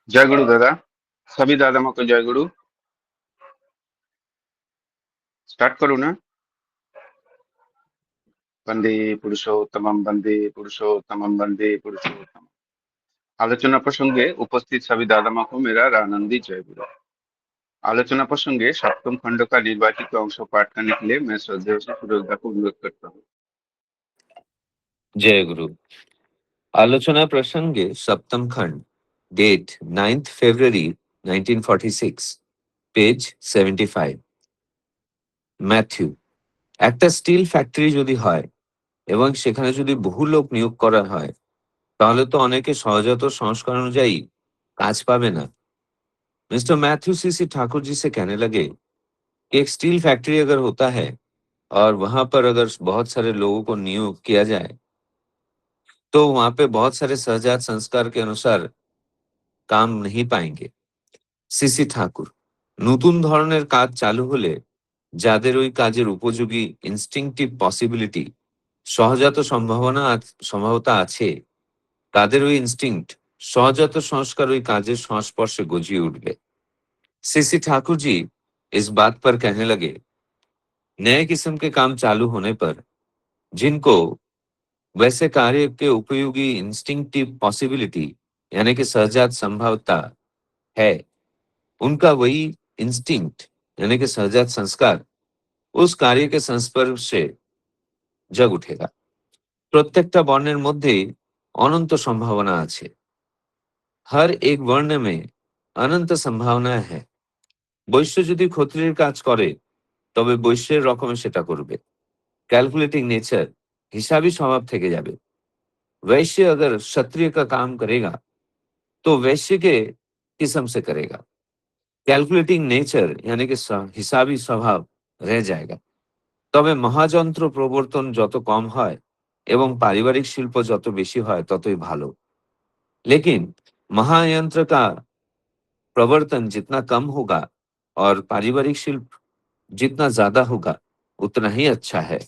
जय गुरु दादा। सभी दादा माँ को जय गुरु। स्टार्ट करूँ ना? वंदे पुरुषोत्तमम, वंदे पुरुषोत्तमम, वंदे पुरुषोत्तम। आलोचना प्रसंगे उपस्थित सभी दादा माँ को मेरा आनंदी जय गुरु। आलोचना प्रसंगे सप्तम खंड का निर्वाचित अंश पाठ करने के लिए मैं श्रद्धेय से सुरेश को अनुरोध करता हूँ। जय गुरु। आलोचना प्रसंगे सप्तम खंड, date 9th February 1946, page 75। Matthew, একটা স্টিল ফ্যাক্টরি যদি হয় এবং সেখানে যদি বহু লোক নিয়োগ করা হয়, তাহলে তো অনেকে সহজাত সংস্কার অনুযায়ী কাজ পাবে না। Mister Matthew CC Thakur ji से कहने लगे कि एक स्टील फैक्ट्री अगर होता है और वहां पर अगर बहुत सारे लोगों को नियोग किया जाए, तो वहां पे बहुत सारे सहजात संस्कार के अनुसार काम नहीं पाएंगे। সিসি ঠাকুর, নতুন ধরনের কাজ চালু হলে যাদের ওই কাজের উপযোগী ইনস্টিংক্টিভ পসিবিলিটি, সহজাত সম্ভাবতা আছে, তাদের ওই ইনস্টিংক্ট, সহজাত সংস্কার ওই কাজের সংস্পর্শে গজিয়ে উঠবে। सीसी ठाकुर जी इस बात पर कहने लगे, नए किस्म के काम चालू होने पर जिनको वैसे कार्य के उपयोगी इंस्टिंक्टिव पॉसिबिलिटी यानी कि सहजात संभावता है, उनका वही इंस्टिंक्ट यानी कि सहजात संस्कार उस कार्य के संस्पर्शे जग उठेगा। प्रत्येकটা বর্ণের মধ্যেই অনন্ত সম্ভাবনা আছে। हर एक वर्ण में अनंत संभावना है। বৈশ্য যদি ক্ষত্রিয়ের কাজ করে তবে বৈশ্যের রকমে সেটা করবে। ক্যালকুলেটিং नेचर, हिसाबी स्वभाव থেকে যাবে। वैश्य अगर क्षत्रिय का काम करेगा तो वैश्य के किस्म से करेगा। कैलकुलेटिंग नेचर यानी कि हिसाबी स्वभाव रह जाएगा। তবে মহাযন্ত্র প্রবর্তন যত কম হয় এবং পারিবারিক শিল্প যত বেশি হয় ততই ভালো। लेकिन महायंत्र का प्रवर्तन जितना कम होगा और पारिवारिक शिल्प जितना ज्यादा होगा उतना ही अच्छा है।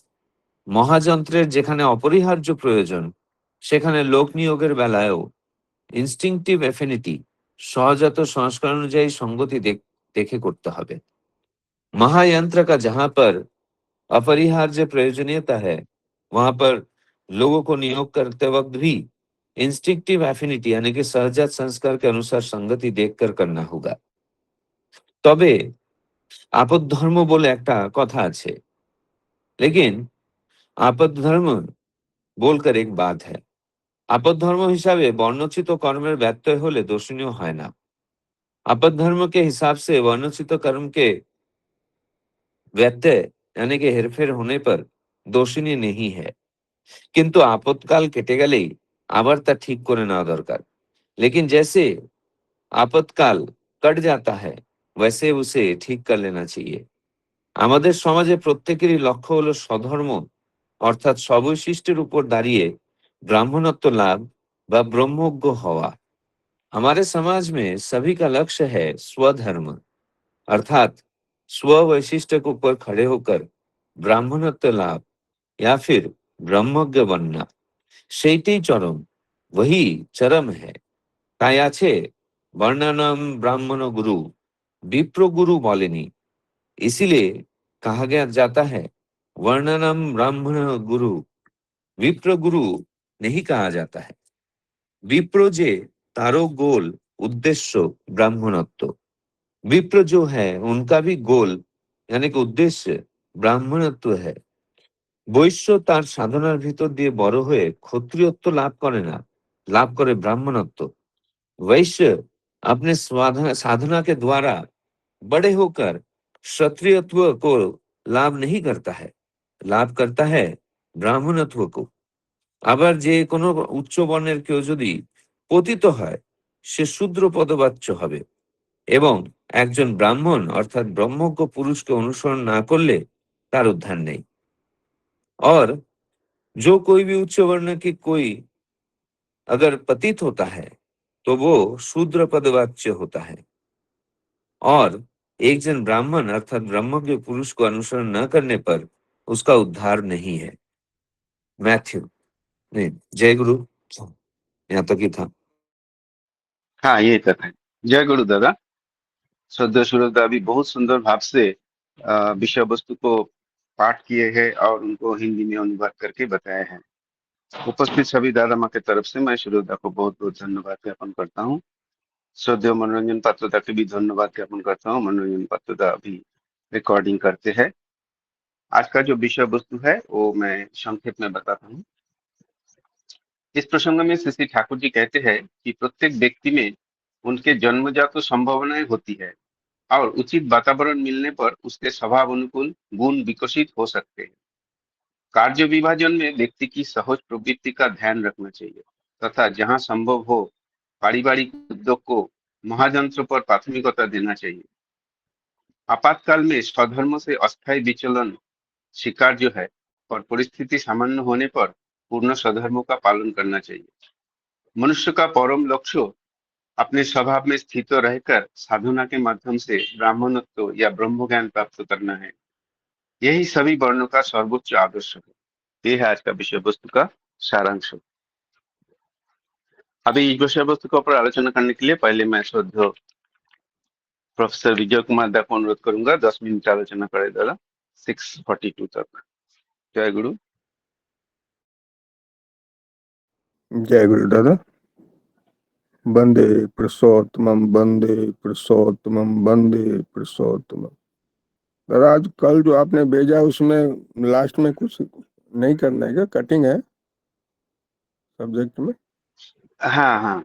মহাযন্ত্রের যেখানে অপরিহার্য প্রয়োজন সেখানে লোক নিয়োগের বেলায়ও ইনস্টিংক্টিভ এফিনিটি, সহজাত সংস্কার অনুযায়ী সঙ্গতি দেখে করতে হবে। महायंत्र का जहां पर अपरिहार्य प्रयोजनीयता है, वहां पर लोगों को नियोग करते वक्त भी इंस्टिंक्टिव एफिनिटी यानी कि सहजात संस्कार के अनुसार संगति देखकर करना होगा। তবে আপদ ধর্ম বলে একটা কথা আছে, लेकिन আপদ ধর্ম बोलकर एक बात है। আপদ ধর্ম হিসাবে বর্ণচিত কর্মের ব্যত্যয় হলে দোষণীয় হয় না। আপদ धर्म के हिसाब से वर्णचित कर्म के व्यत्यय यानी कि हेरफेर होने पर दोषिनी नहीं है। কিন্তু আপদকাল কেটে গেলেই আবার তা ঠিক করে নেওয়া দরকার। लेकिन जैसे आपतकाल कट जाता है वैसे उसे ठीक कर लेना चाहिए। আমাদের সমাজে প্রত্যেকেরই লক্ষ্য হলো স্বধর্ম অর্থাৎ স্ববৈশিষ্ট্যের উপর দাঁড়িয়ে ব্রাহ্মণত্ব লাভ বা ব্রহ্মজ্ঞ হওয়া। हमारे समाज में सभी का लक्ष्य है स्वधर्म अर्थात स्व वैशिष्ट के ऊपर खड़े होकर ब्राह्मणत्व लाभ या फिर ब्रह्मज्ञ बनना। সেইটাই চরম, वही चरम है। তাই আছে वर्णानाम ब्राह्मण गुरु, विप्र गुरु বলেনি। इसीलिए कहा गया जाता है वर्णानाम ब्राह्मण गुरु, विप्र गुरु नहीं कहा जाता है। विप्र जे तारो गोल उद्देश्य ब्राह्मणत्व, विप्र जो है उनका भी गोल यानी कि उद्देश्य ब्राह्मणत्व है। বৈশ্য তার সাধনার ভিতর দিয়ে বড় হয়ে ক্ষত্রিয়ত্ব লাভ করে না, লাভ করে ব্রাহ্মণত্ব। वैश्य अपने साधना के द्वारा बड़े होकर क्षत्रियत्व को लाभ नहीं करता है, लाभ करता है ब्राह्मणत्व को। আবার যে কোনো উচ্চ বর্ণের কেউ যদি পতিত হয় সে শূদ্র পদবাচ্য হবে এবং একজন ব্রাহ্মণ অর্থাৎ ব্রহ্মজ্ঞ পুরুষকে অনুসরণ না করলে তার উদ্ধার নেই। और जो कोई भी उच्च वर्ण की कोई अगर पतित होता है तो वो शूद्र पदवाच्य होता है और एक जन ब्राह्मण अर्थात ब्रह्मज्ञ पुरुष को अनुसरण न करने पर उसका उद्धार नहीं है। मैथ्यू, नहीं, जय गुरु, यहाँ तक ही था। हाँ, ये तक है। जय गुरु दादा। श्रद्धेय सुरदा अभी बहुत सुंदर भाव से विषय वस्तु को पाठ किए हैं और उनको हिंदी में अनुवाद करके बताए हैं। उपस्थित सभी दादा माँ की तरफ से मैं सुरदा को बहुत बहुत धन्यवाद ज्ञापन करता हूँ। श्रद्धेय मनोरंजन पात्रता के भी धन्यवाद ज्ञापन करता हूँ। मनोरंजन पात्रता अभी रिकॉर्डिंग करते हैं। आज का जो विषय वस्तु है वो मैं संक्षेप में बताता हूँ। इस प्रसंग में श्री श्री ठाकुर जी कहते हैं कि प्रत्येक व्यक्ति में उनके जन्मजात संभावनाएं होती है और उचित वातावरण मिलने पर उसके स्वभाव अनुकूल गुण विकसित हो सकते हैं। कार्य विभाजन में व्यक्ति की सहज प्रवृत्ति का ध्यान रखना चाहिए तथा जहां संभव हो पारिवारिक उद्योग को महायंत्र पर प्राथमिकता देना चाहिए। आपातकाल में स्वधर्म से अस्थायी विचलन स्वीकार्य है और परिस्थिति सामान्य होने पर पूर्ण स्वधर्म का पालन करना चाहिए। मनुष्य का परम लक्ष्य अपने स्वभाव में स्थित रहकर साधना के माध्यम से ब्राह्मणत्व या ब्रह्म ज्ञान प्राप्त करना है। यही सभी वर्णों का सर्वोच्च आदर्श है। ये है आज का विषय वस्तु का सारांश। अभी इस विषय वस्तु के ऊपर आलोचना करने के लिए पहले मैं श्रद्धेय प्रोफेसर विजय कुमार दा को अनुरोध करूंगा 10 मिनट आलोचना करे दादा 6:42 तक। जय गुरु। जय गुरु दादा। वंदे पुरुषोत्तमम वंदे पुरुषोत्तमम वंदे पुरुषोत्तमम। दादा आज कल जो आपने भेजा उसमें लास्ट में कुछ नहीं करना है क्या? कटिंग है सब्जेक्ट में? हाँ हाँ,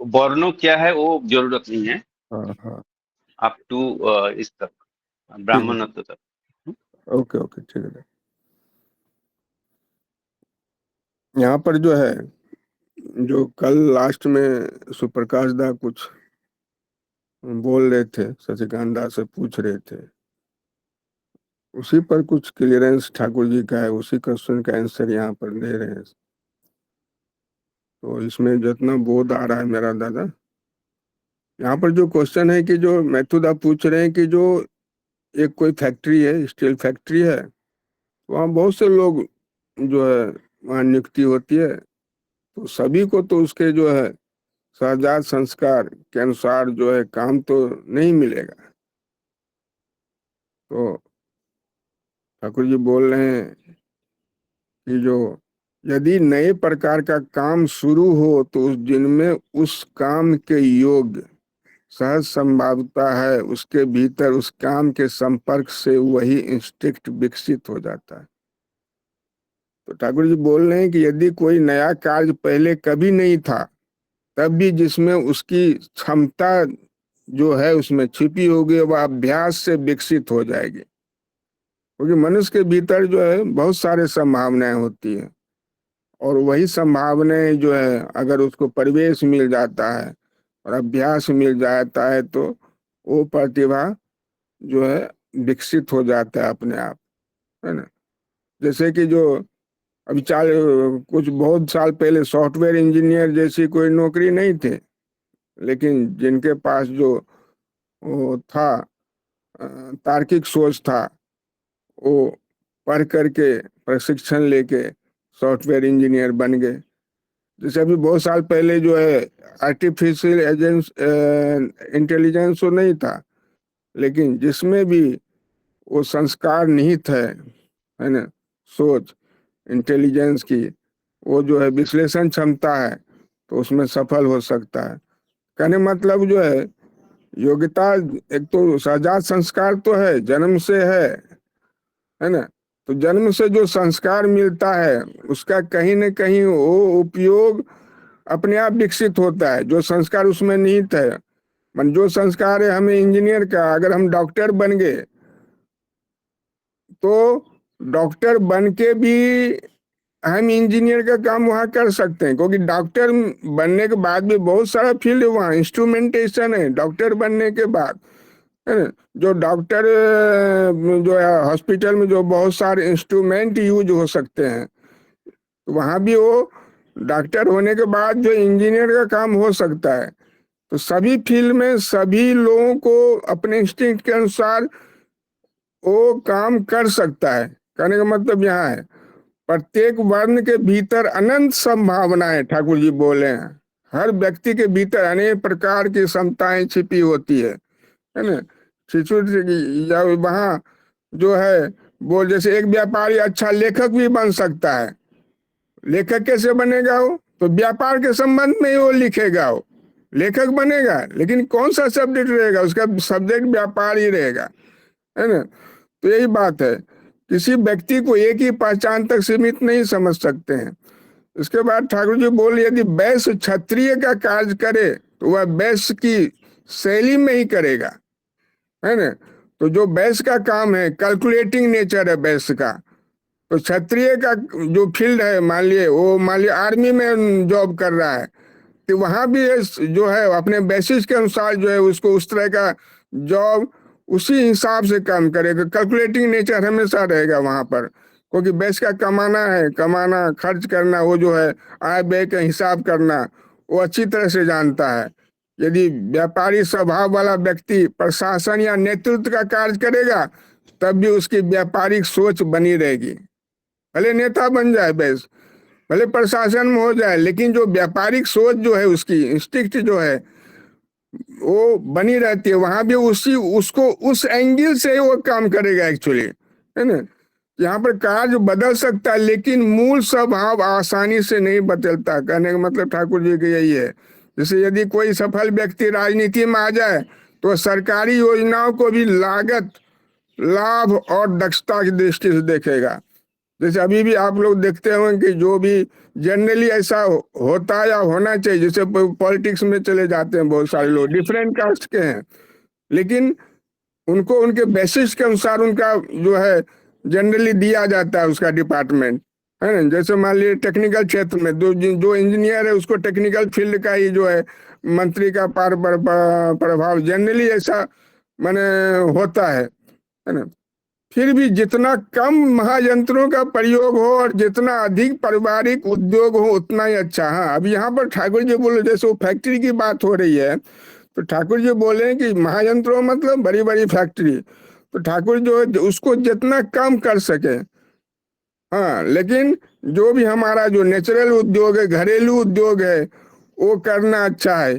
वर्णों क्या है वो जरूरत नहीं है। हाँ हाँ अप टू इस तक ठीक है, ब्राह्मणत्व तक। ओके ओके ठीक है। यहाँ पर जो है जो कल लास्ट में सुप्रकाश दा कुछ बोल रहे थे, शशिकांत दा से पूछ रहे थे, उसी पर कुछ क्लियरेंस ठाकुर जी का है, उसी क्वेश्चन का आंसर यहाँ पर दे रहे हैं। तो इसमें जितना बोध आ रहा है मेरा दादा, यहाँ पर जो क्वेश्चन है कि जो मैथुदा पूछ रहे हैं कि जो एक कोई फैक्ट्री है, स्टील फैक्ट्री है, वहाँ बहुत से लोग जो है वहाँ नियुक्ति होती है, तो सभी को तो उसके जो है सहजात संस्कार के अनुसार जो है काम तो नहीं मिलेगा। तो ठाकुर जी बोल रहे हैं कि जो यदि नए प्रकार का काम शुरू हो तो उस दिन में उस काम के योग्य सहज संभावता है, उसके भीतर उस काम के संपर्क से वही इंस्टिंक्ट विकसित हो जाता है। तो ठाकुर जी बोल रहे हैं कि यदि कोई नया कार्य पहले कभी नहीं था, तब भी जिसमें उसकी क्षमता जो है उसमें छिपी होगी, वह अभ्यास से विकसित हो जाएगी। क्योंकि मनुष्य के भीतर जो है बहुत सारे संभावनाएं होती हैं, और वही संभावनाएं जो है अगर उसको परिवेश मिल जाता है और अभ्यास मिल जाता है तो वो प्रतिभा जो है विकसित हो जाता है अपने आप, है ना। जैसे कि जो अभी कुछ बहुत साल पहले सॉफ्टवेयर इंजीनियर जैसी कोई नौकरी नहीं थे, लेकिन जिनके पास जो वो था तार्किक सोच था, वो पढ़ करके प्रशिक्षण लेके सॉफ्टवेयर इंजीनियर बन गए। जैसे अभी बहुत साल पहले जो है आर्टिफिशियल इंटेलिजेंस तो नहीं था, लेकिन जिसमें भी वो संस्कार निहित है ना, सोच इंटेलिजेंस की, वो जो है विश्लेषण क्षमता है, तो उसमें सफल हो सकता है। कहने मतलब जो है योग्यता एक तो सहजात संस्कार तो है, जन्म से है ना। तो जन्म से जो संस्कार मिलता है उसका कहीं न कहीं वो उपयोग अपने आप विकसित होता है। जो संस्कार उसमें निहित है, मन जो संस्कार है हमें इंजीनियर का, अगर हम डॉक्टर बन गए तो डॉक्टर बन के भी हम इंजीनियर का काम वहाँ कर सकते हैं, क्योंकि डॉक्टर बनने के बाद भी बहुत सारा फील्ड वहाँ इंस्ट्रूमेंटेशन है डॉक्टर बनने के बाद, है ना। जो डॉक्टर जो है हॉस्पिटल में जो बहुत सारे इंस्ट्रूमेंट यूज हो सकते हैं, तो वहाँ भी वो डॉक्टर होने के बाद जो इंजीनियर का काम हो सकता है। तो सभी फील्ड में सभी लोगों को अपने इंस्टिंक्ट के अनुसार वो काम कर सकता है। कहने का मतलब यहाँ है प्रत्येक वर्ण के भीतर अनंत संभावना है, ठाकुर जी बोले हैं, हर व्यक्ति के भीतर अनेक प्रकार की क्षमताएं छिपी होती है ना। या वहाँ जो है वो, जैसे एक व्यापारी अच्छा लेखक भी बन सकता है। लेखक कैसे बनेगा? वो तो व्यापार के संबंध में ही वो लिखेगा, वो लेखक बनेगा, लेकिन कौन सा सब्जेक्ट रहेगा? उसका सब्जेक्ट व्यापार ही रहेगा, है ना। तो यही बात है, किसी व्यक्ति को एक ही पहचान तक सीमित नहीं समझ सकते हैं। इसके बाद ठाकुर जी बोले, यदि वैश्य क्षत्रिय का कार्य करे तो वह वैश्य की शैली में ही करेगा, है ना। तो जो वैश्य का काम है, कैलकुलेटिंग नेचर है वैश्य का, तो क्षत्रिय का जो फील्ड है, मान लिया आर्मी में जॉब कर रहा है, तो वहां भी जो है अपने बेसिस के अनुसार जो है उसको उस तरह का जॉब उसी हिसाब से काम करेगा। कैलकुलेटिंग नेचर हमेशा रहेगा वहां पर, क्योंकि वैश्य का कमाना है, कमाना, खर्च करना, वो जो है आय व्यय का हिसाब करना वो अच्छी तरह से जानता है। यदि व्यापारी स्वभाव वाला व्यक्ति प्रशासन या नेतृत्व का कार्य करेगा तब भी उसकी व्यापारिक सोच बनी रहेगी। भले नेता बन जाए वैश्य, भले प्रशासन में हो जाए, लेकिन जो व्यापारिक सोच जो है, उसकी इंस्टिक्ट जो है वो बनी रहती है। वहां भी उसको उस एंगल से वो काम करेगा एक्चुअली, है ना। यहाँ पर कार्य बदल सकता है लेकिन मूल स्वभाव आसानी से नहीं बदलता। कहने का मतलब ठाकुर जी का यही है। जैसे यदि कोई सफल व्यक्ति राजनीति में आ जाए तो सरकारी योजनाओं को भी लागत, लाभ और दक्षता की दृष्टि से देखेगा। जैसे अभी भी आप लोग देखते होंगे कि जो भी जनरली ऐसा होता है या होना चाहिए, जैसे पॉलिटिक्स में चले जाते हैं बहुत सारे लोग डिफरेंट कास्ट के हैं, लेकिन उनको उनके बेसिस के अनुसार उनका जो है जनरली दिया जाता है उसका डिपार्टमेंट, है ना। जैसे मान लीजिए टेक्निकल क्षेत्र में जो इंजीनियर है उसको टेक्निकल फील्ड का ही जो है मंत्री का प्रभाव जनरली ऐसा माने होता है ना। फिर भी जितना कम महायंत्रों का प्रयोग हो और जितना अधिक पारिवारिक उद्योग हो उतना ही अच्छा। हाँ, अब यहाँ पर ठाकुर जी बोले, जैसे वो फैक्ट्री की बात हो रही है तो ठाकुर जी बोले कि महायंत्रों मतलब बड़ी बड़ी फैक्ट्री, तो ठाकुर जो उसको जितना कम कर सके। हाँ, लेकिन जो भी हमारा जो नेचुरल उद्योग है, घरेलू उद्योग है, वो करना अच्छा है।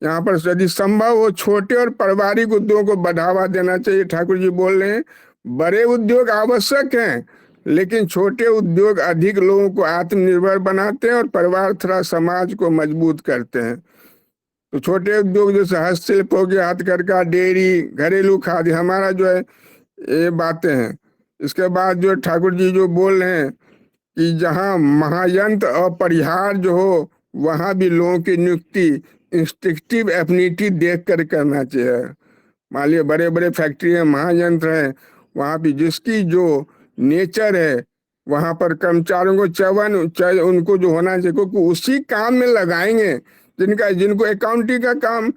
यहाँ पर यदि संभव हो छोटे और पारिवारिक उद्योगों को बढ़ावा देना चाहिए। ठाकुर जी बोल रहे हैं बड़े उद्योग आवश्यक हैं, लेकिन छोटे उद्योग अधिक लोगों को आत्मनिर्भर बनाते हैं और परिवार तथा समाज को मजबूत करते हैं। तो छोटे उद्योग जैसे हस्तशिल्प हो गया, हथकरघा, डेयरी, घरेलू खाद्य, हमारा जो है ये बातें हैं। इसके बाद जो ठाकुर जी जो बोल रहे हैं कि जहाँ महायंत्र अपरिहार्य जो हो वहां भी लोगों की नियुक्ति इंस्टिंक्टिव एफिनिटी देख कर करना चाहिए। मान लिया बड़े बड़े फैक्ट्री है, महायंत्र है, वहां भी जिसकी जो नेचर है वहां पर कर्मचारियों को चाहे उनको जो होना चाहिए, क्योंकि उसी काम में लगाएंगे जिनको अकाउंटिंग का काम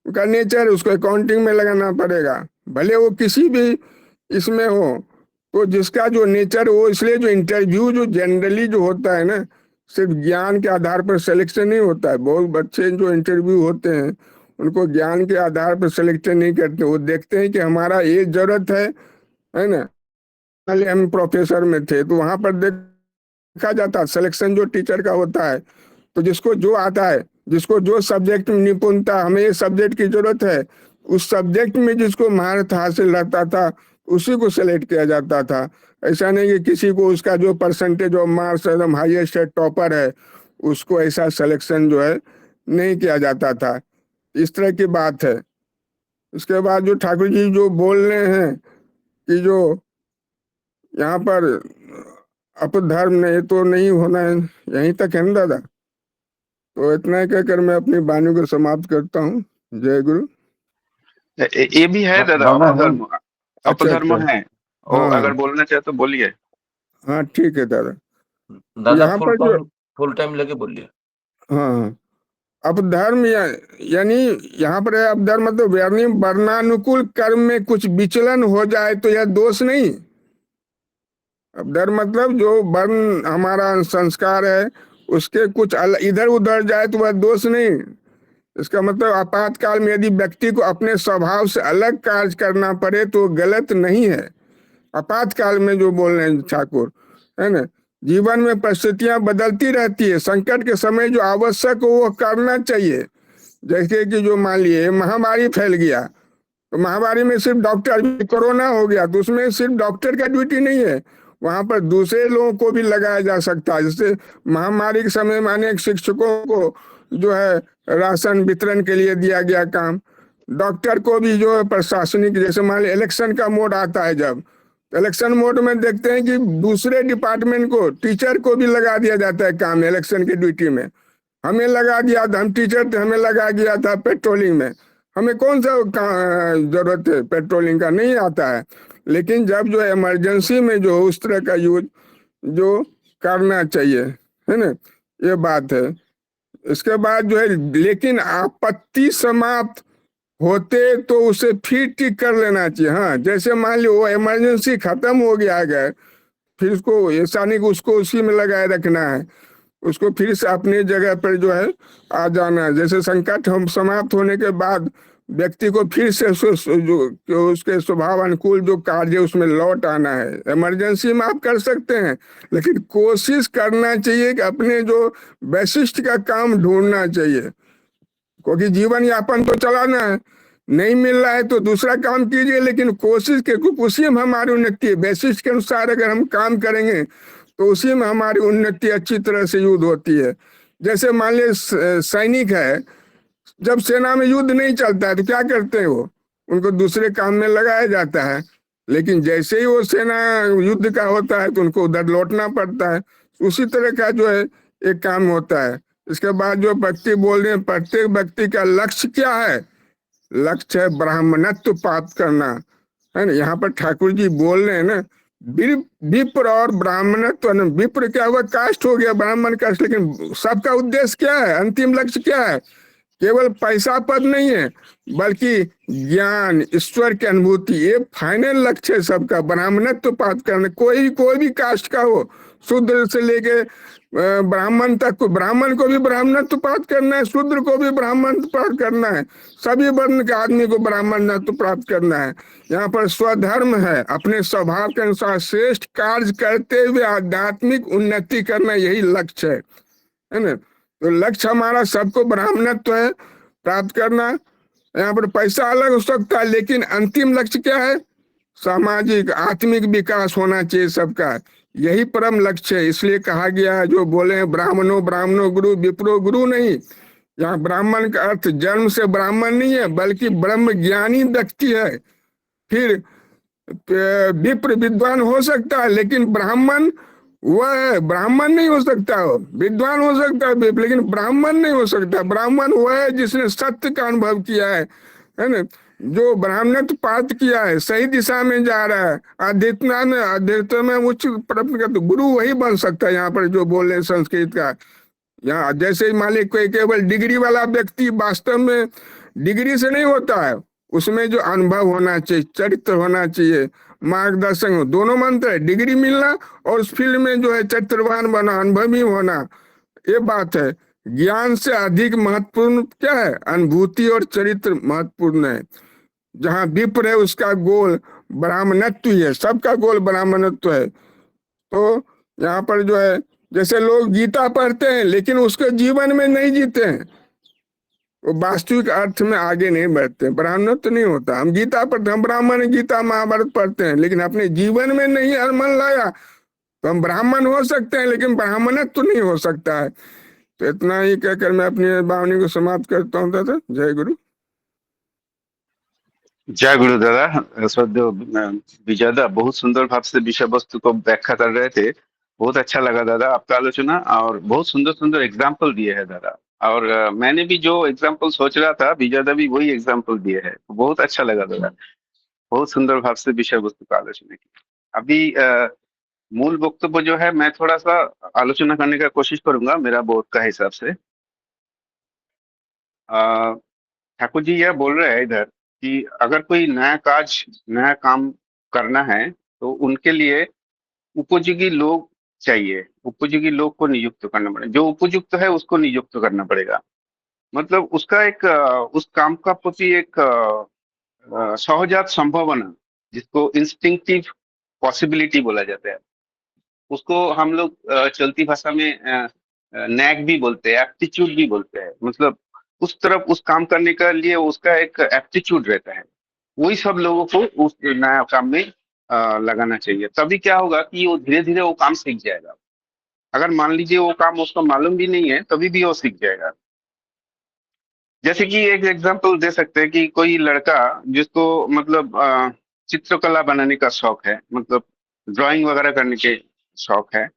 का नेचर है उसको अकाउंटिंग में लगाना पड़ेगा, भले वो किसी भी इसमें हो। तो जिसका जो नेचर हो, इसलिए जो इंटरव्यू जो जनरली जो होता है ना, सिर्फ ज्ञान के आधार पर सिलेक्शन नहीं होता है। बहुत बच्चे जो इंटरव्यू होते हैं उनको ज्ञान के आधार पर सिलेक्शन नहीं करते, वो देखते हैं कि हमारा ये जरूरत है ना। पहले हम प्रोफेसर में थे तो वहां पर देखा जाता सिलेक्शन जो टीचर का होता है, तो जिसको जो आता है, जिसको जो सब्जेक्ट में निपुणता, हमें ये सब्जेक्ट की जरूरत है, उस सब्जेक्ट में जिसको महारत हासिल रहता था उसी को सिलेक्ट किया जाता था। ऐसा नहीं कि किसी को उसका जो परसेंटेज ऑफ मार्क्स एकदम हाईएस्ट है, टॉपर है, उसको ऐसा सिलेक्शन जो है नहीं किया जाता था। इस तरह की बात है। इसके बाद जो ठाकुर जी जो बोल रहे हैं कि जो यहाँ पर अपधर्म नहीं तो नहीं होना है, यहीं तक है ना दादा। तो इतना ही कहकर मैं अपनी वाणी को समाप्त करता हूँ। जय गुरु। ये भी है दादा, दादा अपधर्म, अपधर्म अच्छा। है। और हाँ अगर बोलना चाहे तो बोलिए। हाँ, ठीक है दादा। दादा यहाँ पर जो फुल टाइम लेके बोलिए। हाँ, अपधर्म यानी यहाँ पर अपधर्म मतलब वर्णानुकूल कर्म में कुछ विचलन हो जाए तो यह दोष नहीं। अपधर्म मतलब जो वर्ण हमारा संस्कार है उसके कुछ इधर उधर जाए तो वह दोष नहीं। इसका मतलब आपातकाल में यदि व्यक्ति को अपने स्वभाव से अलग कार्य करना पड़े तो गलत नहीं है। आपातकाल में जो बोल रहे हैं ठाकुर, है ना, जीवन में परिस्थितियां बदलती रहती है, संकट के समय जो आवश्यक हो वो करना चाहिए। जैसे कि जो मान लिए महामारी फैल गया, तो महामारी में सिर्फ डॉक्टर, कोरोना हो गया तो उसमें सिर्फ डॉक्टर का ड्यूटी नहीं है, वहां पर दूसरे लोगों को भी लगाया जा सकता है। जैसे महामारी के समय में अनेक शिक्षकों को जो है राशन वितरण के लिए दिया गया काम, डॉक्टर को भी जो है प्रशासनिक, जैसे मान लीजिए इलेक्शन का मोड आता है, जब इलेक्शन मोड में देखते हैं कि दूसरे डिपार्टमेंट को, टीचर को भी लगा दिया जाता है काम इलेक्शन की ड्यूटी में। हमें लगा दिया था, हम टीचर थे, हमें लगा दिया था पेट्रोलिंग में। हमें कौन सा जरूरत है पेट्रोलिंग का, नहीं आता है। लेकिन जब जो है इमरजेंसी में जो उस तरह का यूज जो करना चाहिए, है ना, ये बात है। इसके बाद जो है, लेकिन आपत्ति समाप्त होते तो उसे फिर ठीक कर लेना चाहिए। हाँ, जैसे मान लो वो इमरजेंसी खत्म हो गया है, फिर उसको ऐसा नहीं कि उसको उसी में लगाए रखना है, उसको फिर से अपनी जगह पर जो है आ जाना है। जैसे संकट हम समाप्त होने के बाद व्यक्ति को फिर से जो उसके स्वभाव अनुकूल जो कार्य उसमें लौट आना है। इमरजेंसी में आप कर सकते हैं, लेकिन कोशिश करना चाहिए कि अपने जो वैशिष्ट का काम ढूंढना चाहिए, क्योंकि जीवन यापन तो चलाना है। नहीं मिल रहा है तो दूसरा काम कीजिए, लेकिन कोशिश के, उसी में हमारी उन्नति है। वैशिष्ट के अनुसार अगर हम काम करेंगे तो उसी में हमारी उन्नति अच्छी तरह से युद्ध होती है। जैसे मान लीजिए सैनिक है, जब सेना में युद्ध नहीं चलता है तो क्या करते हैं वो, उनको दूसरे काम में लगाया जाता है। लेकिन जैसे ही वो सेना युद्ध का होता है तो उनको उधर लौटना पड़ता है। उसी तरह का जो है एक काम होता है। इसके बाद जो व्यक्ति बोल रहे हैं, प्रत्येक व्यक्ति का लक्ष्य क्या है, लक्ष्य है ब्राह्मणत्व प्राप्त करना, है ना। यहाँ पर ठाकुर जी बोल रहे हैं ना, विप्र और ब्राह्मणत्व, विप्र क्या हुआ, कास्ट हो गया, ब्राह्मण कास्ट, लेकिन सबका उद्देश्य क्या है, अंतिम लक्ष्य क्या है, केवल पैसा पद नहीं है, बल्कि ज्ञान, ईश्वर की अनुभूति, ये फाइनल लक्ष्य है सबका, ब्राह्मणत्व प्राप्त करना। कोई भी कास्ट का हो, शूद्र से लेके ब्राह्मण तक को, ब्राह्मण को भी ब्राह्मणत्व प्राप्त करना है, शूद्र को भी ब्राह्मण प्राप्त करना है, सभी वर्ण के आदमी को ब्राह्मणत्व प्राप्त करना है। यहाँ पर स्वधर्म है, अपने स्वभाव के अनुसार श्रेष्ठ कार्य करते हुए आध्यात्मिक उन्नति करना, यही लक्ष्य है ना। तो लक्ष्य हमारा सबको ब्राह्मणत्व है प्राप्त करना। यहाँ पर पैसा अलग हो सकता है, लेकिन अंतिम लक्ष्य क्या है, सामाजिक आत्मिक विकास होना चाहिए सबका, यही परम लक्ष्य है। इसलिए कहा गया है, जो बोले हैं ब्राह्मणो गुरु, विप्रो गुरु नहीं। यहाँ ब्राह्मण का अर्थ जन्म से ब्राह्मण नहीं है, बल्कि ब्रह्म ज्ञानी व्यक्ति है। फिर विप्र विद्वान हो सकता है, लेकिन ब्राह्मण वह ब्राह्मण नहीं हो सकता, हो विद्वान हो सकता है लेकिन ब्राह्मण नहीं हो सकता। ब्राह्मण वह है जिसने सत्य का अनुभव किया है ना, जो ब्राह्मणत्व प्राप्त किया है, सही दिशा में जा रहा है, आध्यात्म में उच्च प्राप्त का, तो गुरु वही बन सकता है। यहाँ पर जो बोल रहे संस्कृत का, यहाँ जैसे मालिक कोई केवल डिग्री वाला व्यक्ति, वास्तव में डिग्री से नहीं होता है, उसमें जो अनुभव होना चाहिए, चरित्र होना चाहिए, मार्गदर्शन, दोनों मंत्र है, डिग्री मिलना और उस फील्ड में जो है चरित्रवान बना, अनुभवी होना, ये बात है। ज्ञान से अधिक महत्वपूर्ण क्या है, अनुभूति और चरित्र महत्वपूर्ण है। जहाँ विप्र है उसका गोल ब्राह्मणत्व ही है, सबका गोल ब्राह्मणत्व है। तो यहाँ पर जो है, जैसे लोग गीता पढ़ते हैं लेकिन उसके जीवन में नहीं जीते हैं, वो वास्तविक अर्थ में आगे नहीं बढ़ते, ब्राह्मणत्व नहीं होता। हम गीता पढ़ते, हम ब्राह्मण गीता महाभारत पढ़ते हैं, लेकिन अपने जीवन में नहीं मन लाया तो हम ब्राह्मण हो सकते हैं, लेकिन ब्राह्मणत्व नहीं हो सकता है। तो इतना ही कहकर मैं अपनी वाणी को समाप्त करता हूँ दादा। जय गुरु। जय गुरु दादा। श्रद्धेय विजयदा बहुत सुंदर भाव से विषय वस्तु को व्याख्या कर रहे थे, बहुत अच्छा लगा दादा आपका आलोचना, और बहुत सुंदर सुंदर एग्जाम्पल दिए हैं दादा। और मैंने भी जो एग्जाम्पल सोच रहा था, विजयदा भी वही एग्जाम्पल दिए हैं, बहुत अच्छा लगा दादा, बहुत सुंदर भाव से विषय वस्तु का आलोचना की। अभी मूल वक्तव्य जो है, मैं थोड़ा सा आलोचना करने का कोशिश करूंगा मेरा बोध का हिसाब से। ठाकुर जी यह बोल रहे हैं इधर कि अगर कोई नया काम करना है तो उनके लिए उपयोगी लोग चाहिए, उपयोगी लोग को नियुक्त करना पड़ेगा, जो उपयुक्त है उसको नियुक्त करना पड़ेगा। मतलब उसका एक उस काम का प्रति एक सहजात संभावना, जिसको इंस्टिंक्टिव पॉसिबिलिटी बोला जाता है, उसको हम लोग चलती भाषा में नैक भी बोलते हैं, एप्टीट्यूड भी बोलते हैं। मतलब उस तरफ उस काम करने के लिए उसका एक एप्टीट्यूड रहता है। वही सब लोगों को उस नया काम में लगाना चाहिए। तभी क्या होगा कि वो धीरे धीरे वो काम सीख जाएगा। अगर मान लीजिए वो काम उसको मालूम भी नहीं है, तभी भी वो सीख जाएगा। जैसे कि एक एग्जांपल दे सकते हैं कि कोई लड़का जिसको मतलब चित्रकला बनाने का शौक है, मतलब ड्राइंग वगैरह करने के शौक है,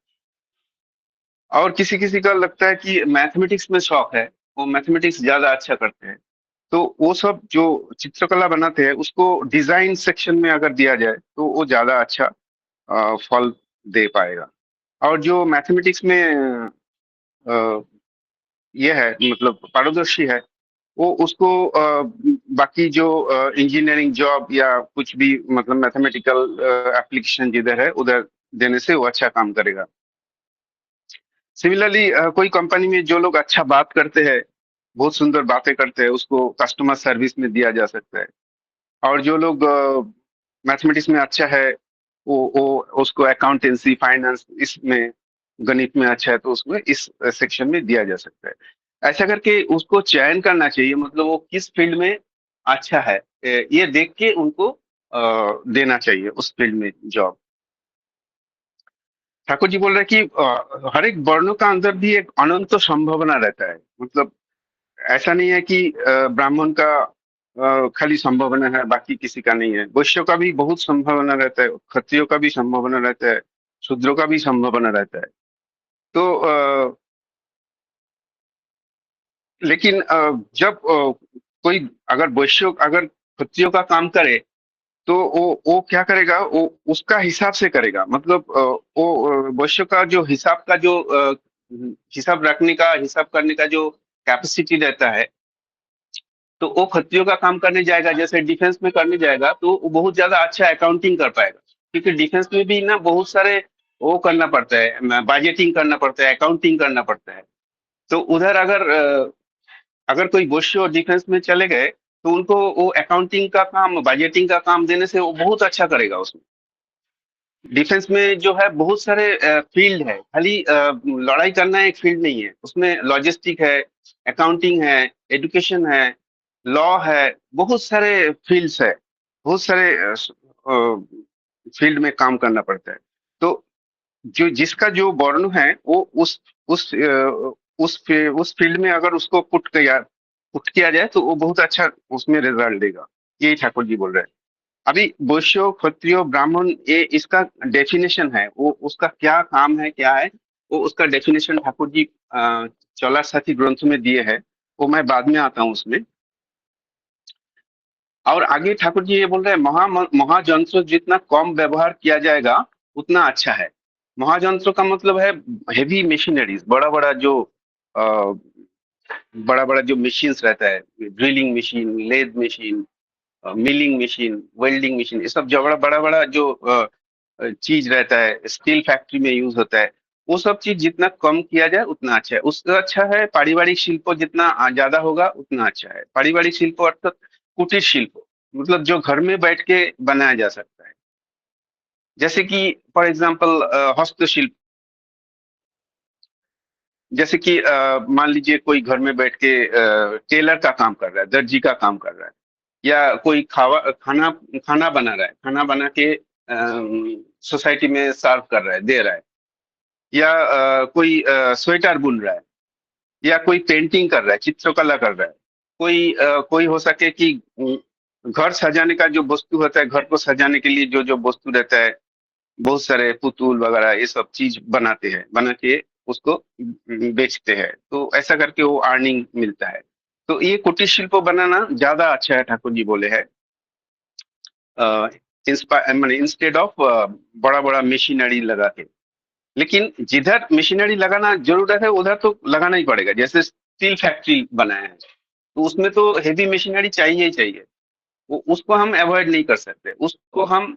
और किसी किसी का लगता है कि मैथमेटिक्स में शौक है, वो मैथमेटिक्स ज्यादा अच्छा करते हैं। तो वो सब जो चित्रकला बनाते हैं उसको डिजाइन सेक्शन में अगर दिया जाए तो वो ज्यादा अच्छा फल दे पाएगा। और जो मैथमेटिक्स में अ, ये है मतलब पारदर्शी है, वो उसको बाकी जो इंजीनियरिंग जॉब या कुछ भी मतलब मैथमेटिकल एप्लीकेशन जिधर है उधर देने से वो अच्छा काम करेगा। सिमिलरली कोई कंपनी में जो लोग अच्छा बात करते हैं, बहुत सुंदर बातें करते हैं, उसको कस्टमर सर्विस में दिया जा सकता है। और जो लोग मैथमेटिक्स में अच्छा है, वो उसको अकाउंटेंसी फाइनेंस इसमें गणित में अच्छा है तो उसमें इस सेक्शन में दिया जा सकता है। ऐसा करके उसको चयन करना चाहिए, मतलब वो किस फील्ड में अच्छा है, ये देख के उनको देना चाहिए उस फील्ड में जॉब। ठाकुर जी बोल रहे हैं कि हर एक वर्णों का अंदर भी एक अनंत संभावना रहता है। मतलब ऐसा नहीं है कि ब्राह्मण का खाली संभावना है, बाकी किसी का नहीं है। वैश्य का भी बहुत संभावना रहता है, क्षत्रियो का भी संभावना रहता है, शूद्रों का भी संभावना रहता है। तो लेकिन जब कोई अगर वैश्य अगर क्षत्रियो का काम करे तो वो क्या करेगा, वो उसका हिसाब से करेगा। मतलब वो वैश्य का जो हिसाब का जो हिसाब रखने का हिसाब करने का जो कैपेसिटी रहता है, तो वो खत्रियों का काम करने जाएगा, जैसे डिफेंस में करने जाएगा तो वो बहुत ज्यादा अच्छा अकाउंटिंग कर पाएगा। क्योंकि डिफेंस में भी ना बहुत सारे वो करना पड़ता है, बजटिंग करना पड़ता है, अकाउंटिंग करना पड़ता है। तो उधर अगर कोई वैश्य और डिफेंस में चले गए तो उनको वो अकाउंटिंग का काम, बजटिंग का काम देने से वो बहुत अच्छा करेगा उसमें। डिफेंस में जो है बहुत सारे फील्ड है, खाली लड़ाई करना एक फील्ड नहीं है, उसमें लॉजिस्टिक है, अकाउंटिंग है, एजुकेशन है, लॉ है, बहुत सारे फील्ड्स है, बहुत सारे फील्ड में काम करना पड़ता है। तो जो जिसका जो वर्ण है वो उस फील्ड में अगर उसको पुट किया जाए तो वो बहुत अच्छा उसमें रिजल्ट देगा। यही ठाकुर जी बोल रहे हैं। अभी वैश्य क्षत्रिय ब्राह्मण ये इसका डेफिनेशन है, वो उसका क्या काम है क्या है, वो उसका डेफिनेशन ठाकुर जी चौला साथी ग्रंथ में दिए है। वो मैं बाद में आता हूँ उसमें। और आगे ठाकुर जी ये बोल रहे हैं महाजंत्र जितना कम व्यवहार किया जाएगा उतना अच्छा है। महाजंत्र का मतलब है हेवी मशीनरीज, बड़ा बड़ा जो मशीन्स रहता है, drilling machine, lathe machine, milling machine, welding machine, ये सब जो बड़ा बड़ा बड़ा जो चीज रहता है स्टील फैक्ट्री में यूज होता है, वो सब चीज जितना कम किया जाए उतना अच्छा है। उससे अच्छा है पारिवारिक शिल्प जितना ज्यादा होगा उतना अच्छा है। पारिवारिक शिल्प अर्थात कुटीर शिल्प, मतलब जो घर में बैठ के बनाया जा सकता है। जैसे कि फॉर एग्जाम्पल हस्तशिल्प, जैसे कि मान लीजिए कोई घर में बैठ के टेलर का काम कर रहा है, दर्जी का काम कर रहा है, या कोई खाना खाना बना रहा है, खाना बना के सोसाइटी में सर्व कर रहा है, दे रहा है, या कोई स्वेटर बुन रहा है, या कोई पेंटिंग कर रहा है, चित्रकला कर रहा है, कोई हो सके कि घर सजाने का जो वस्तु होता है, घर को सजाने के लिए जो जो वस्तु रहता है, बहुत सारे पुतुल वगैरह ये सब चीज बनाते हैं, बना के उसको बेचते हैं, तो ऐसा करके वो अर्निंग मिलता है। तो ये कुटीर शिल्प बनाना ज्यादा अच्छा है, ठाकुर जी बोले हैं। माने इंस्टेड ऑफ बड़ा बड़ा मशीनरी लगा के। लेकिन जिधर मशीनरी लगाना जरूरत है उधर तो लगाना ही पड़ेगा। जैसे स्टील फैक्ट्री बनाए हैं तो उसमें तो हेवी मशीनरी चाहिए ही चाहिए, उसको हम अवॉइड नहीं कर सकते, उसको हम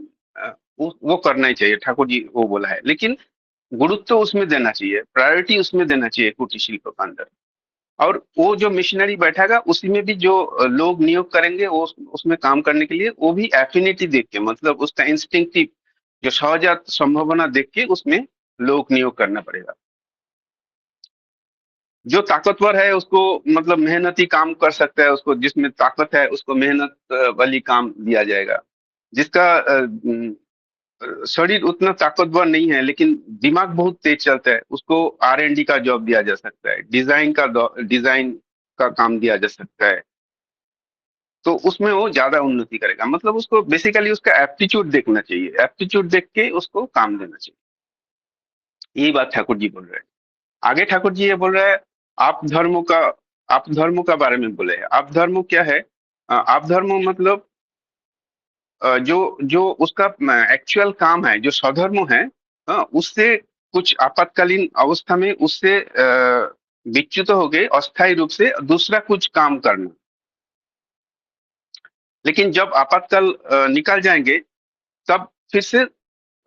वो करना ही चाहिए, ठाकुर जी वो बोला है। लेकिन गुरुत्व तो उसमें देना चाहिए, प्रायोरिटी उसमें देना चाहिए कुटीर शिल्प के अंदर। और वो जो मिशनरी बैठेगा उसी में भी जो लोग नियोग करेंगे वो उसमें काम करने के लिए, वो भी एफिनिटी देख के, मतलब उसका इंस्टिंक्टिव जो सहजात संभावना देख के उसमें लोक नियोग करना पड़ेगा। जो ताकतवर है उसको मतलब मेहनती काम कर सकता है, उसको जिसमें ताकत है उसको मेहनत वाली काम दिया जाएगा। जिसका शरीर उतना ताकतवर नहीं है लेकिन दिमाग बहुत तेज चलता है, उसको R&D का जॉब दिया जा सकता है, डिजाइन का काम दिया जा सकता है, तो उसमें वो ज्यादा उन्नति करेगा। मतलब उसको बेसिकली उसका एप्टीट्यूड देखना चाहिए, एप्टीट्यूड देख के उसको काम देना चाहिए। यही बात ठाकुर जी बोल रहे हैं। आगे ठाकुर जी ये बोल रहे हैं आप धर्मों का बारे में बोले हैं। आप धर्म क्या है? आप धर्म मतलब जो जो उसका एक्चुअल काम है, जो स्वधर्म है, उससे कुछ आपातकालीन अवस्था में उससे विच्युत हो गए अस्थायी रूप से दूसरा कुछ काम करना। लेकिन जब आपातकाल निकल जाएंगे तब फिर से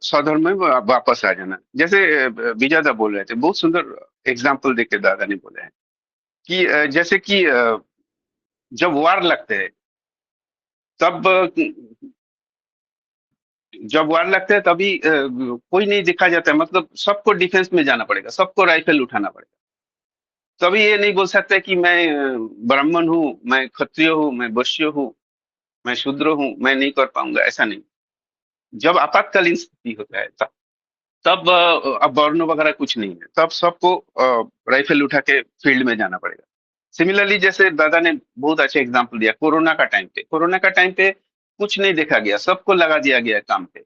स्वधर्म में वापस आ जाना। जैसे विजयदा बोल रहे थे, बहुत सुंदर एग्जाम्पल देके दादा ने बोले हैं कि जैसे कि जब वार लगते हैं तब जब वार लगता है तभी कोई नहीं दिखा जाता है, मतलब सबको डिफेंस में जाना पड़ेगा, सबको राइफल उठाना पड़ेगा। तभी ये नहीं बोल सकते कि मैं ब्राह्मण हूँ, मैं क्षत्रिय हूँ, मैं वैश्य हूँ, मैं शूद्र हूँ, मैं नहीं कर पाऊंगा, ऐसा नहीं। जब आपातकालीन स्थिति होता है तब अब वर्ण वगैरह कुछ नहीं है, तब सबको राइफल उठा के फील्ड में जाना पड़ेगा। सिमिलरली जैसे दादा ने बहुत अच्छा एग्जांपल दिया, कोरोना का टाइम पे कुछ नहीं देखा गया, सबको लगा दिया गया काम पे।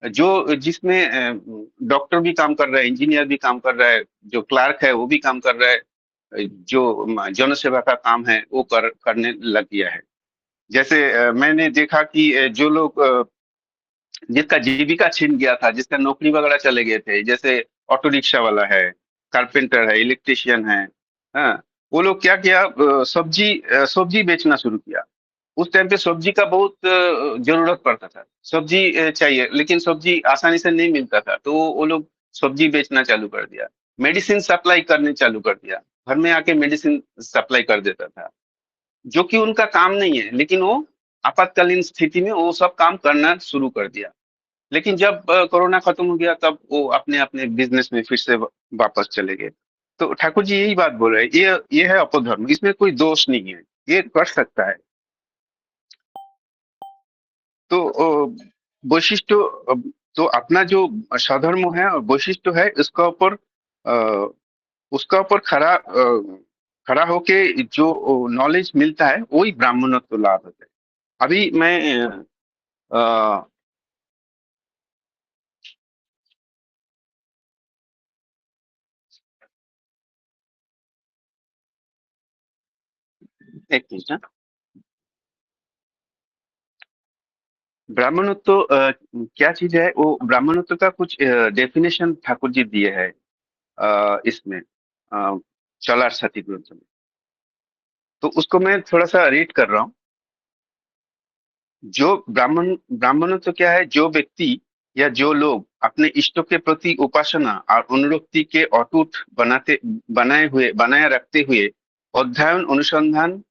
जो जिसमें डॉक्टर भी काम कर रहा है, इंजीनियर भी काम कर रहा है, जो क्लार्क है वो भी काम कर रहा है, जो जनसेवा का काम है वो करने लग गया है। जैसे मैंने देखा कि जो लोग जिसका जीविका छिन गया था, जिसका नौकरी वगैरह चले गए थे, जैसे ऑटो रिक्शा वाला है, कारपेंटर है, इलेक्ट्रिशियन है, हाँ, वो लोग क्या किया, सब्जी बेचना शुरू किया। उस टाइम पे सब्जी का बहुत जरूरत पड़ता था, सब्जी चाहिए, लेकिन सब्जी आसानी से नहीं मिलता था, तो वो लोग सब्जी बेचना चालू कर दिया। मेडिसिन सप्लाई करने चालू कर दिया, घर में आके मेडिसिन सप्लाई कर देता था, जो कि उनका काम नहीं है, लेकिन वो आपातकालीन स्थिति में वो सब काम करना शुरू कर दिया। लेकिन जब कोरोना खत्म हो गया तब वो अपने अपने बिजनेस में फिर से वापस चले गए। तो ठाकुर जी यही बात बोल रहे हैं, ये है अपधर्म, इसमें कोई दोष नहीं है, ये कर सकता है। तो वैशिष्ट तो अपना जो स्वधर्म है और वैशिष्ट है, उसका ऊपर खड़ा होके जो नॉलेज मिलता है वही ब्राह्मणत्व लाभ होता है। अभी मैं अ, एक मिनट, हाँ। ब्राह्मणत्व क्या चीज है, वो ब्राह्मणत्व का कुछ डेफिनेशन ठाकुर जी दिए है इसमें चलार सती ग्रंथ में। तो उसको मैं थोड़ा सा रीड कर रहा हूँ। जो ब्राह्मणत्व क्या है, जो व्यक्ति या जो लोग अपने इष्टों के प्रति उपासना और अनुरक्ति के अटूट बनाए रखते हुए अध्ययन, अनुसंधान,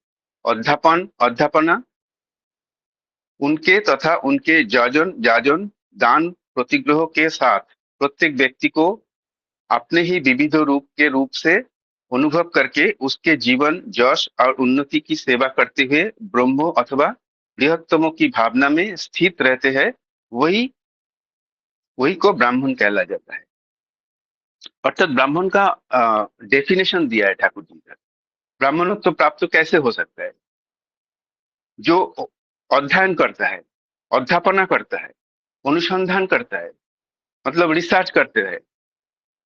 अध्यापना उनके तथा उनके जाजन दान प्रतिग्रह के साथ प्रत्येक व्यक्ति को अपने ही विविध रूप के रूप से अनुभव करके उसके जीवन यश और उन्नति की सेवा करते हुए ब्रह्मो अथवा बृहत्तमों की भावना में स्थित रहते हैं, वही वही को ब्राह्मण कहला जाता है। अर्थात ब्राह्मण का डेफिनेशन दिया है ठाकुर जी का। ब्राह्मणत्व तो प्राप्त कैसे हो सकता है? जो अध्ययन करता है, अध्यापना करता है, अनुसंधान करता है, मतलब रिसर्च करते हैं,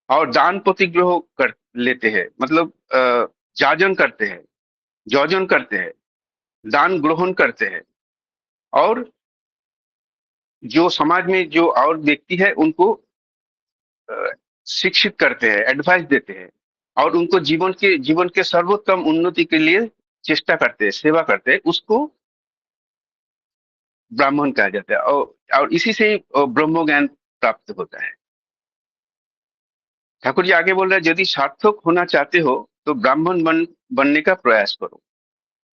और दान प्रतिग्रह कर लेते हैं, मतलब जाजन करते हैं, जौजन करते हैं, दान ग्रहण करते हैं, और जो समाज में जो और व्यक्ति है उनको अ, शिक्षित करते हैं, एडवाइस देते हैं, और उनको जीवन के सर्वोत्तम उन्नति के लिए चेष्टा करते हैं, सेवा करते हैं, उसको ब्राह्मण कहा जाता है। और इसी से ही ब्रह्म ज्ञान प्राप्त होता है। ठाकुर जी आगे बोल रहे हैं, यदि सार्थक होना चाहते हो तो बनने का प्रयास करो,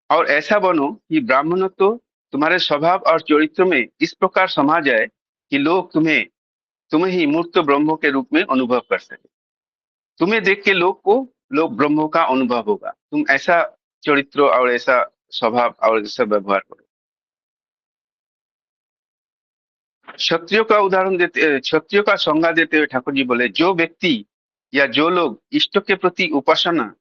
और ऐसा बनो कि ब्राह्मणत्व तुम्हारे स्वभाव और चरित्र में इस प्रकार समा जाए कि लोग तुम्हें तुम्हें ही मूर्त ब्रह्म के रूप में अनुभव कर सके। तुम्हें देख के लोग ब्रह्म का अनुभव होगा। तुम ऐसा चरित्र और ऐसा स्वभाव और ऐसा व्यवहार करो। क्षत्रियो का संज्ञा देते हुए ठाकुर जी बोले, जो व्यक्ति या जो लोग इष्ट के प्रति उपासना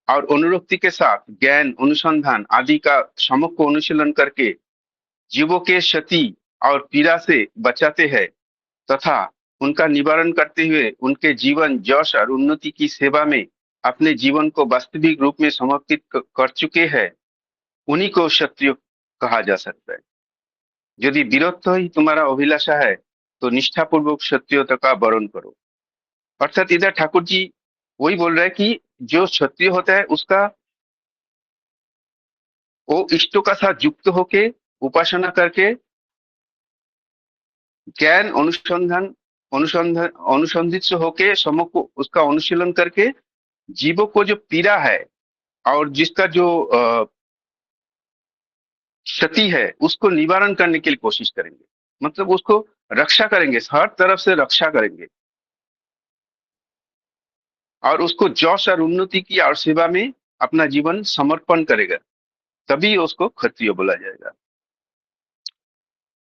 और अनुरक्ति के साथ ज्ञान अनुसंधान आदि का सम्यक अनुशीलन करके जीवों के क्षति और पीड़ा से बचाते हैं तथा उनका निवारण करते हुए उनके जीवन यश और उन्नति की सेवा में अपने जीवन को वास्तविक रूप में समर्पित कर चुके हैं, उन्हीं को क्षत्रिय कहा जा सकता है। यदि वीरत्व ही तुम्हारा अभिलाषा है तो निष्ठापूर्वक क्षत्रियता का वर्ण करो। अर्थात इधर ठाकुर जी वही बोल रहे हैं कि जो क्षत्रिय होता है उसका वो इष्टों का साथ युक्त होके उपासना करके ज्ञान अनुसंधित से होके समूह को उसका अनुशीलन करके जीवों को जो पीड़ा है और जिसका जो क्षति है उसको निवारण करने के लिए कोशिश करेंगे। मतलब उसको रक्षा करेंगे, हर तरफ से रक्षा करेंगे और उसको यश और उन्नति की और सेवा में अपना जीवन समर्पण करेगा, तभी उसको क्षत्रिय बोला जाएगा।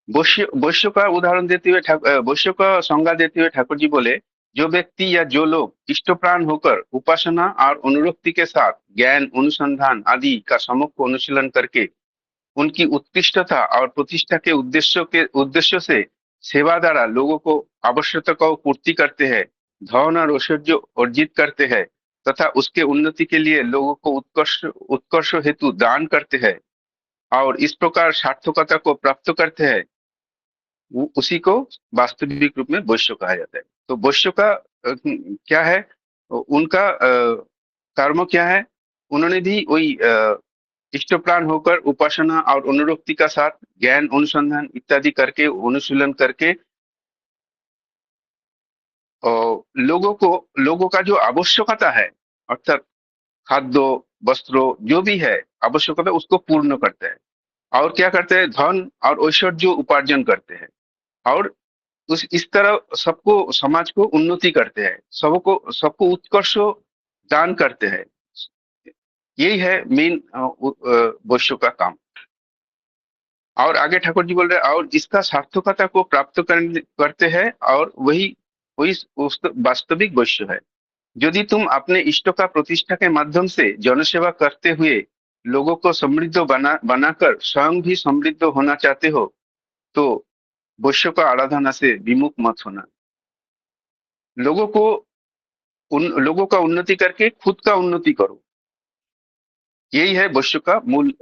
वैश्य का उदाहरण देते हुए वैश्य का संज्ञा देते हुए ठाकुर जी बोले, जो व्यक्ति या जो लोग इष्टप्राण होकर उपासना और अनुरक्ति के साथ ज्ञान अनुसंधान आदि का सम्यक अनुशीलन करके उनकी उत्कृष्टता और प्रतिष्ठा के उद्देश्यों से सेवा द्वारा लोगों को आवश्यकता को पूर्ति करते हैं, धन और ऐश्वर्य अर्जित करते हैं तथा उसके उन्नति के लिए लोगों को उत्कर्ष हेतु दान करते हैं और इस प्रकार सार्थकता को प्राप्त करते हैं, उसी को वास्तविक रूप में वैश्य कहा जाता है। तो वैश्य का क्या है, उनका कर्म क्या है, उन्होंने भी वही इष्टप्राण होकर उपासना और अनुरक्ति का साथ ज्ञान अनुसंधान इत्यादि करके अनुशीलन करके लोगों का जो आवश्यकता है अर्थात खाद्य वस्त्रों जो भी है आवश्यकता उसको पूर्ण करते हैं और क्या करते हैं, धन और ऐश्वर्य उपार्जन करते हैं और इस तरह सबको समाज को उन्नति करते हैं, सबको उत्कर्ष दान करते हैं। यही है मेन वैश्य का काम। और आगे ठाकुर जी बोल रहे हैं और इसका सार्थकता को प्राप्त करते हैं और वही वही वास्तविक वैश्य है। यदि तुम अपने इष्ट का प्रतिष्ठा के माध्यम से जनसेवा करते हुए लोगों को समृद्ध बनाकर स्वयं भी समृद्ध होना चाहते हो तो वैश्य का आराधना से विमुख मत होना। लोगों का उन्नति करके खुद का उन्नति करो, यही है वैश्य का मूल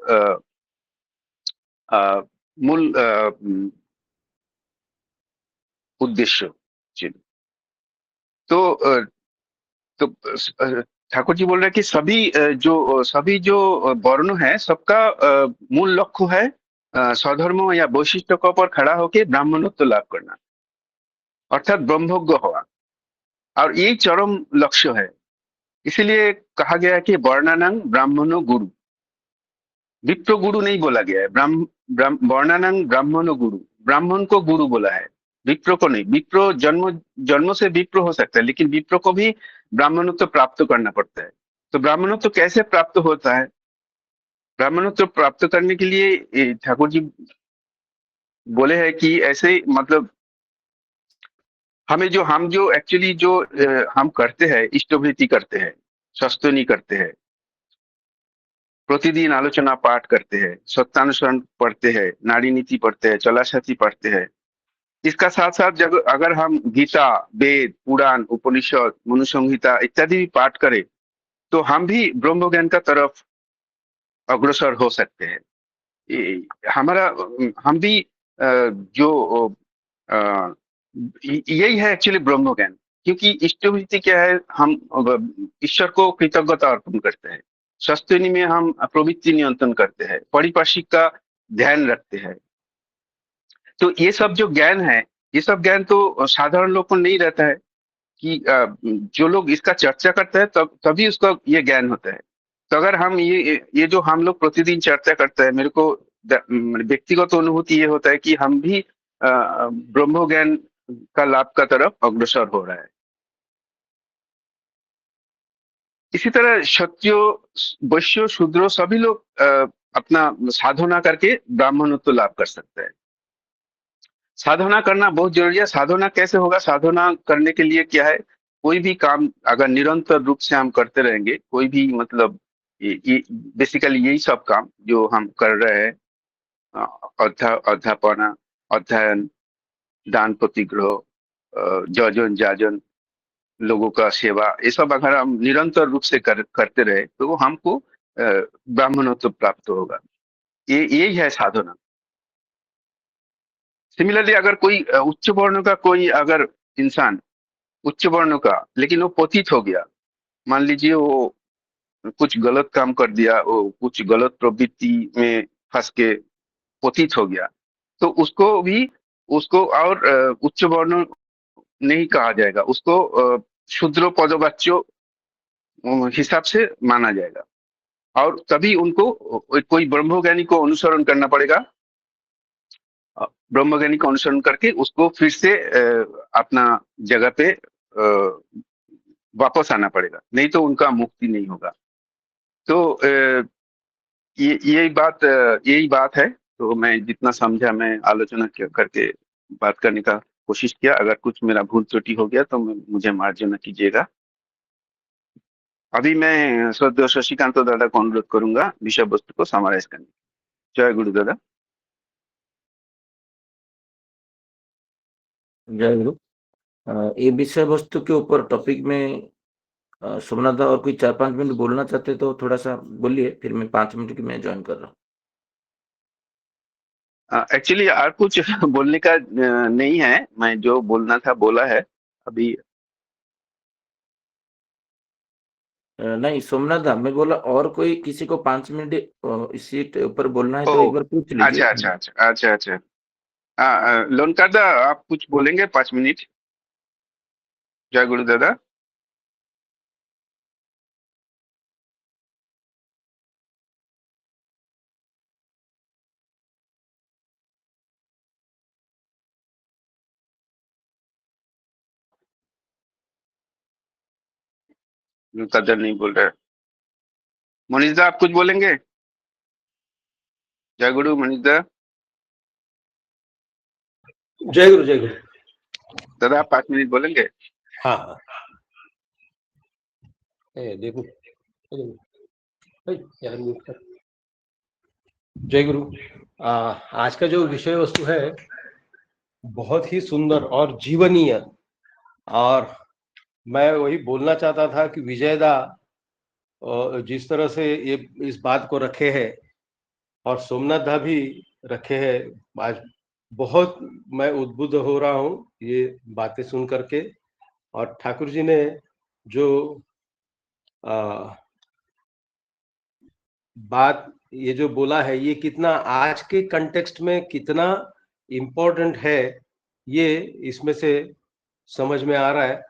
उद्देश्य। जी। तो ठाकुर जी बोल रहे हैं कि सभी जो वर्ण है सबका मूल लक्ष्य है स्वधर्म या वैशिष्ट के ऊपर खड़ा होकर ब्राह्मणत्व लाभ करना अर्थात ब्रह्मज्ञ हुआ, और यही चरम लक्ष्य है। इसीलिए कहा गया है कि वर्णानां ब्राह्मणो गुरु, विप्र गुरु नहीं बोला गया है, वर्णानां ब्राह्मणो गुरु, ब्राह्मण को गुरु बोला है, विप्र को नहीं। विप्र जन्म से विप्र हो सकता है लेकिन विप्र को भी ब्राह्मणत्व प्राप्त करना पड़ता है। तो ब्राह्मणत्व कैसे प्राप्त होता है, ब्राह्मणत्व प्राप्त करने के लिए ठाकुर जी बोले हैं कि ऐसे मतलब हम जो एक्चुअली जो हम करते हैं, इष्टवृत्ति करते हैं, शस्त्रनी करते हैं, प्रतिदिन आलोचना पाठ करते हैं, सत्यानुसरण पढ़ते हैं, नारी नीति पढ़ते हैं, चलासाथी पढ़ते हैं, इसका साथ साथ जब अगर हम गीता, वेद, पुराण, उपनिषद, मनुसंहिता इत्यादि भी पाठ करें तो हम भी ब्रह्म ज्ञान का तरफ अग्रसर हो सकते हैं। हम भी जो यही है एक्चुअली ब्रह्म ज्ञान। क्योंकि इष्टवृत्ति क्या है, हम ईश्वर को कृतज्ञता अर्पण करते हैं, शस्त्रनी में हम प्रवृत्ति नियंत्रण करते हैं, परिपार्श्विक का ध्यान रखते हैं। तो ये सब जो ज्ञान है, ये सब ज्ञान तो साधारण लोग को नहीं रहता है कि जो लोग इसका चर्चा करते हैं तभी उसका ये ज्ञान होता है। तो अगर हम ये जो हम लोग प्रतिदिन चर्चा करते हैं, मेरे को व्यक्तिगत अनुभूति ये होता है कि हम भी ब्रह्म ज्ञान का लाभ का तरफ अग्रसर हो रहा है। इसी तरह क्षत्रियो, वैश्यो, शूद्रो सभी लोग अपना साधना करके ब्राह्मणत्व लाभ कर सकते हैं। साधना करना बहुत जरूरी है। साधना कैसे होगा? साधना करने के लिए क्या है, कोई भी काम अगर निरंतर रूप से हम करते रहेंगे, कोई भी मतलब ये बेसिकली यही सब काम जो हम कर रहे हैं, अध्यापना, अध्ययन, दान प्रतिग्रह, जजन जाजन, लोगों का सेवा, ये सब अगर हम निरंतर रूप से करते रहे तो हमको ब्राह्मणत्व प्राप्त होगा। ये यही है साधना। सिमिलरली अगर कोई उच्च वर्ण का कोई अगर इंसान, उच्च वर्ण का, लेकिन वो पतित हो गया, मान लीजिए वो कुछ गलत काम कर दिया, वो कुछ गलत प्रवृत्ति में फंस के पतित हो गया, तो उसको भी, उसको और उच्च वर्ण नहीं कहा जाएगा, उसको शूद्र पदवाच्य हिसाब से माना जाएगा। और तभी उनको कोई ब्रह्मज्ञानी को अनुसरण करना पड़ेगा। ब्रह्मज्ञानी का अनुसरण करके उसको फिर से अपना जगह पे वापस आना पड़ेगा, नहीं तो उनका मुक्ति नहीं होगा। तो यही बात है। तो मैं जितना समझा मैं आलोचना करके बात करने का कोशिश किया। अगर कुछ मेरा भूल त्रुटि हो गया तो मुझे मार्जना कीजिएगा। अभी मैं श्रद्धेय शशिकांत दादा को अनुरोध करूंगा विषय वस्तु को समराइज करने। जय गुरु दादा। जय गुरु। ये विषय वस्तु के ऊपर टॉपिक में सोमनाथ दा और कोई 4-5 मिनट बोलना चाहते तो थोड़ा सा बोलिए, फिर मैं 5 मिनट की मैं ज्वाइन कर रहा हूँ। एक्चुअली और कुछ बोलने का नहीं है, मैं जो बोलना था बोला है अभी। नहीं सोमनाथ दा, मैं बोला और कोई किसी को 5 मिनट इसी ऊपर बोलना है ओ, तो एक बार पूछ लीजिए। अच्छा अच्छा अच्छा अच्छा अच्छा। लोनकार दा, आप कुछ बोलेंगे 5 मिनट? जय गुरु दादा। लोनकार दा नहीं बोल रहे। मनीष दा, आप कुछ बोलेंगे? जय गुरु मनीष दा। जय गुरु जय गुरु। दादा आप 5 मिनट बोलेंगे? हाँ हाँ। देखो यार म्यूट कर। जय गुरु। आज का जो विषय वस्तु है बहुत ही सुंदर और जीवनीय, और मैं वही बोलना चाहता था कि विजयदा जिस तरह से ये इस बात को रखे हैं और सोमनाथ दा भी रखे हैं, आज बहुत मैं उद्बुद्ध हो रहा हूँ ये बातें सुन करके। और ठाकुर जी ने जो बात ये जो बोला है, ये कितना आज के कंटेक्स्ट में कितना इम्पोर्टेंट है, ये इसमें से समझ में आ रहा है।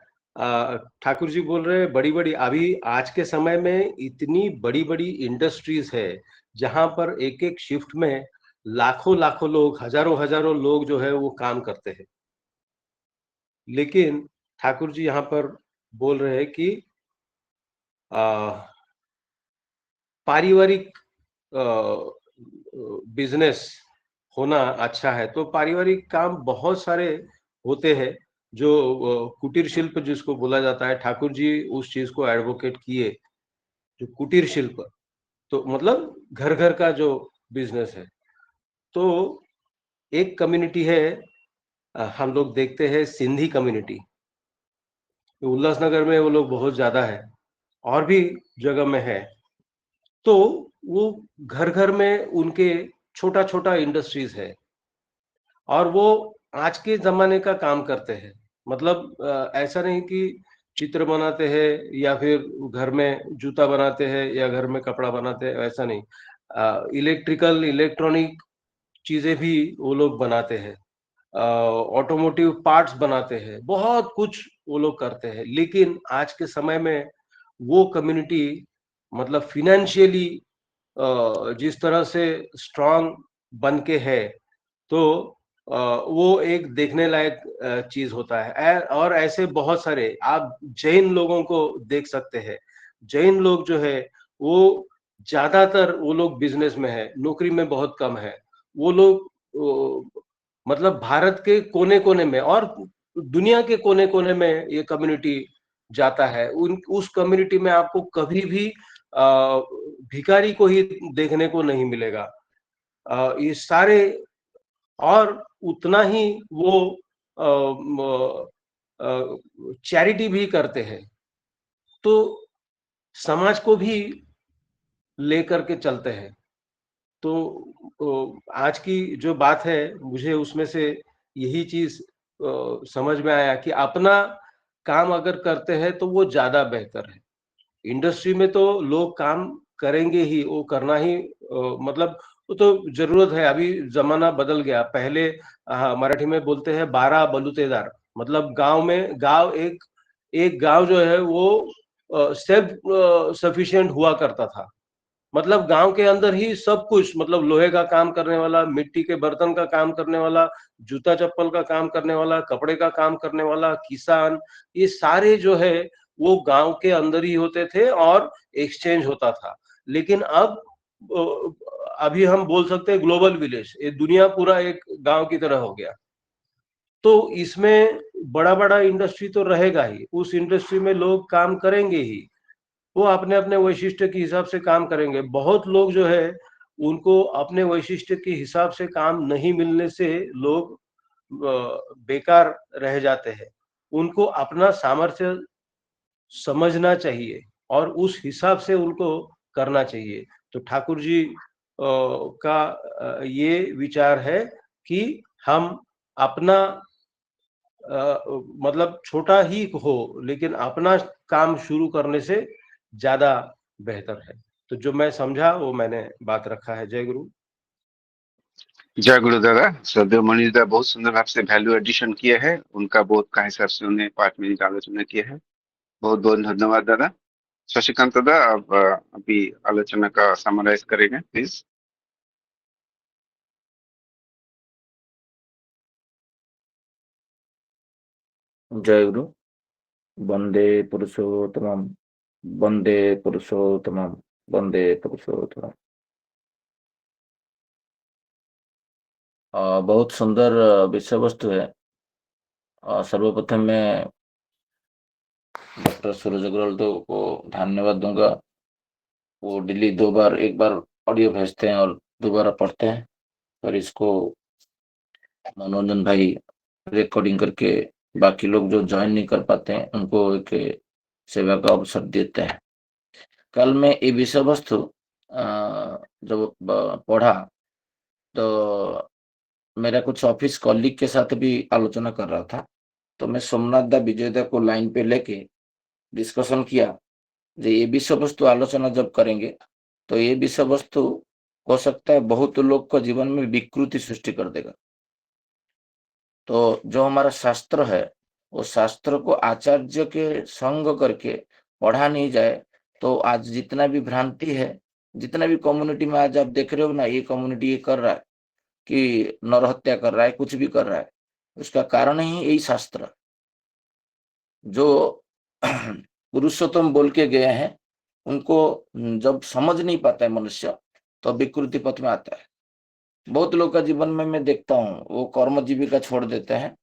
ठाकुर जी बोल रहे हैं बड़ी बड़ी, अभी आज के समय में इतनी बड़ी बड़ी इंडस्ट्रीज है जहां पर एक एक शिफ्ट में लाखों लाखों लोग, हजारों हजारों लोग जो है वो काम करते हैं। लेकिन ठाकुर जी यहाँ पर बोल रहे हैं कि पारिवारिक बिजनेस होना अच्छा है। तो पारिवारिक काम बहुत सारे होते हैं जो कुटीर शिल्प जिसको बोला जाता है, ठाकुर जी उस चीज को एडवोकेट किए, जो कुटीर शिल्प, तो मतलब घर घर का जो बिजनेस है। तो एक कम्युनिटी है, हम लोग देखते हैं सिंधी कम्युनिटी, उल्लासनगर में वो लोग बहुत ज्यादा है, और भी जगह में है। तो वो घर घर में उनके छोटा छोटा इंडस्ट्रीज है, और वो आज के जमाने का काम करते हैं। मतलब ऐसा नहीं कि चित्र बनाते हैं या फिर घर में जूता बनाते हैं या घर में कपड़ा बनाते हैं, ऐसा नहीं। इलेक्ट्रिकल इलेक्ट्रॉनिक चीजें भी वो लोग बनाते हैं, ऑटोमोटिव पार्ट्स बनाते हैं, बहुत कुछ वो लोग करते हैं। लेकिन आज के समय में वो कम्युनिटी मतलब फिनेंशियली जिस तरह से स्ट्रांग बन के है, तो वो एक देखने लायक चीज होता है। और ऐसे बहुत सारे आप जैन लोगों को देख सकते हैं। जैन लोग जो है वो ज्यादातर वो लोग बिजनेस में है, नौकरी में बहुत कम है। वो लोग मतलब भारत के कोने-कोने में और दुनिया के कोने-कोने में ये कम्युनिटी जाता है। उन उस कम्युनिटी में आपको कभी भी भिखारी को ही देखने को नहीं मिलेगा। ये सारे और उतना ही वो चैरिटी भी करते हैं। तो समाज को भी लेकर के चलते हैं। तो आज की जो बात है मुझे उसमें से यही चीज़ समझ में आया कि अपना काम अगर करते हैं तो वो ज़्यादा बेहतर है। इंडस्ट्री में तो लोग काम करेंगे ही, वो करना ही मतलब वो तो ज़रूरत है, अभी ज़माना बदल गया। पहले मराठी में बोलते हैं 12 बलुतेदार, मतलब गाँव में गाँव एक एक गाँव जो है वो सेल्फ सफिशिएंट हुआ करता था। मतलब गाँव के अंदर ही सब कुछ, मतलब लोहे का काम करने वाला, मिट्टी के बर्तन का काम करने वाला, जूता-चप्पल का काम करने वाला, कपड़े का काम करने वाला, किसान, ये सारे जो है वो गाँव के अंदर ही होते थे और एक्सचेंज होता था। लेकिन अब अभी हम बोल सकते हैं ग्लोबल विलेज, ये दुनिया पूरा एक गाँव की तरह हो गया। तो इसमें बड़ा-बड़ा इंडस्ट्री तो रहेगा ही, उस इंडस्ट्री में लोग काम करेंगे ही। वो अपने-अपने वैशिष्ट्य के हिसाब से काम करेंगे। बहुत लोग जो है, उनको अपने वैशिष्ट्य के हिसाब से काम नहीं मिलने से लोग बेकार रह जाते हैं। उनको अपना सामर्थ्य समझना चाहिए और उस हिसाब से उनको करना चाहिए। तो ठाकुर जी का ये विचार है कि हम अपना मतलब छोटा ही हो, लेकिन अपना काम शुरू करने से ज़्यादा बेहतर है। तो जो मैं समझा वो मैंने बात रखा है। जय गुरु। जय गुरु दादा। श्रद्धेय मनीष दादा बहुत सुंदर भाव से वैल्यू एडिशन किए हैं, उनका बोध का हिसाब से उन्हें 5 मिनट आलोचना किए हैं। बहुत बहुत धन्यवाद दादा। शशिकांत दादा आप अभी आलोचना का समराइज करेंगे प्लीज। जय गुरु। वंदे पुरुषोत्तमम, वंदे पुरुषोत्तमम, वंदे पुरुषोत्तमम। बहुत सुंदर विषय वस्तु है। सर्वप्रथम मैं डॉक्टर सूरज अग्रवाल तो को धन्यवाद दूंगा। वो डेली 2 बार, एक बार ऑडियो भेजते हैं और दोबारा पढ़ते हैं, और इसको मनोरंजन भाई रिकॉर्डिंग करके बाकी लोग जो ज्वाइन नहीं कर पाते हैं उनको एक सेवा का अवसर देते हैं। कल मैं ये विषय वस्तु जब पढ़ा तो मेरा कुछ ऑफिस कॉलीग के साथ भी आलोचना कर रहा था, तो मैं सोमनाथ दा विजय दा को लाइन पे लेके डिस्कशन किया। ये विषय वस्तु आलोचना जब करेंगे तो ये विषय वस्तु हो सकता है बहुत लोग को जीवन में विकृति सृष्टि कर देगा। तो जो हमारा शास्त्र है, वो शास्त्र को आचार्य के संग करके पढ़ा नहीं जाए तो आज जितना भी भ्रांति है, जितना भी कम्युनिटी में आज आप देख रहे हो ना, ये कम्युनिटी ये कर रहा है कि नरहत्या कर रहा है, कुछ भी कर रहा है, उसका कारण ही यही शास्त्र जो पुरुषोत्तम बोल के गए हैं, उनको जब समझ नहीं पाता है मनुष्य तो विकृति पथ में आता है। बहुत लोग का जीवन में मैं देखता हूँ वो कर्म जीविका छोड़ देते हैं,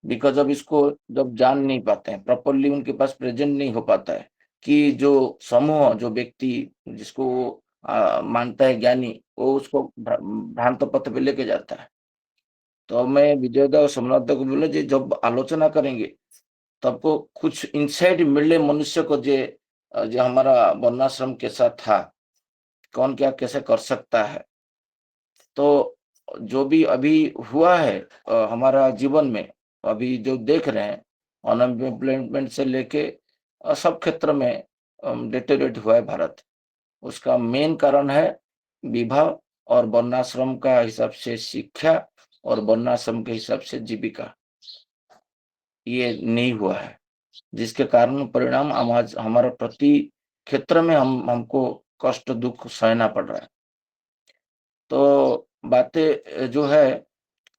बिकॉज अब इसको जब जान नहीं पाते हैं प्रॉपरली, उनके पास प्रेजेंट नहीं हो पाता है कि जो समूह, जो व्यक्ति जिसको वो मानता है ज्ञानी, वो उसको भ्रांत पथ पे लेके जाता है। तो मैं विजयदा और सोमनाथ को बोला जी जब आलोचना करेंगे तो आपको कुछ इंसाइट मिले मनुष्य को, जो हमारा वर्णाश्रम के साथ था, कौन क्या कैसे कर सकता है। तो जो भी अभी हुआ है हमारा जीवन में, अभी जो देख रहे हैं अनएम्प्लॉयमेंट से लेके सब क्षेत्र में डिटेरियोरेट हुआ है भारत, उसका मेन कारण है विवाह और वर्णाश्रम का हिसाब से शिक्षा और वर्णाश्रम के हिसाब से जीविका, ये नहीं हुआ है, जिसके कारण परिणाम हमारा प्रति क्षेत्र में हमको कष्ट दुख सहना पड़ रहा है। तो बातें जो है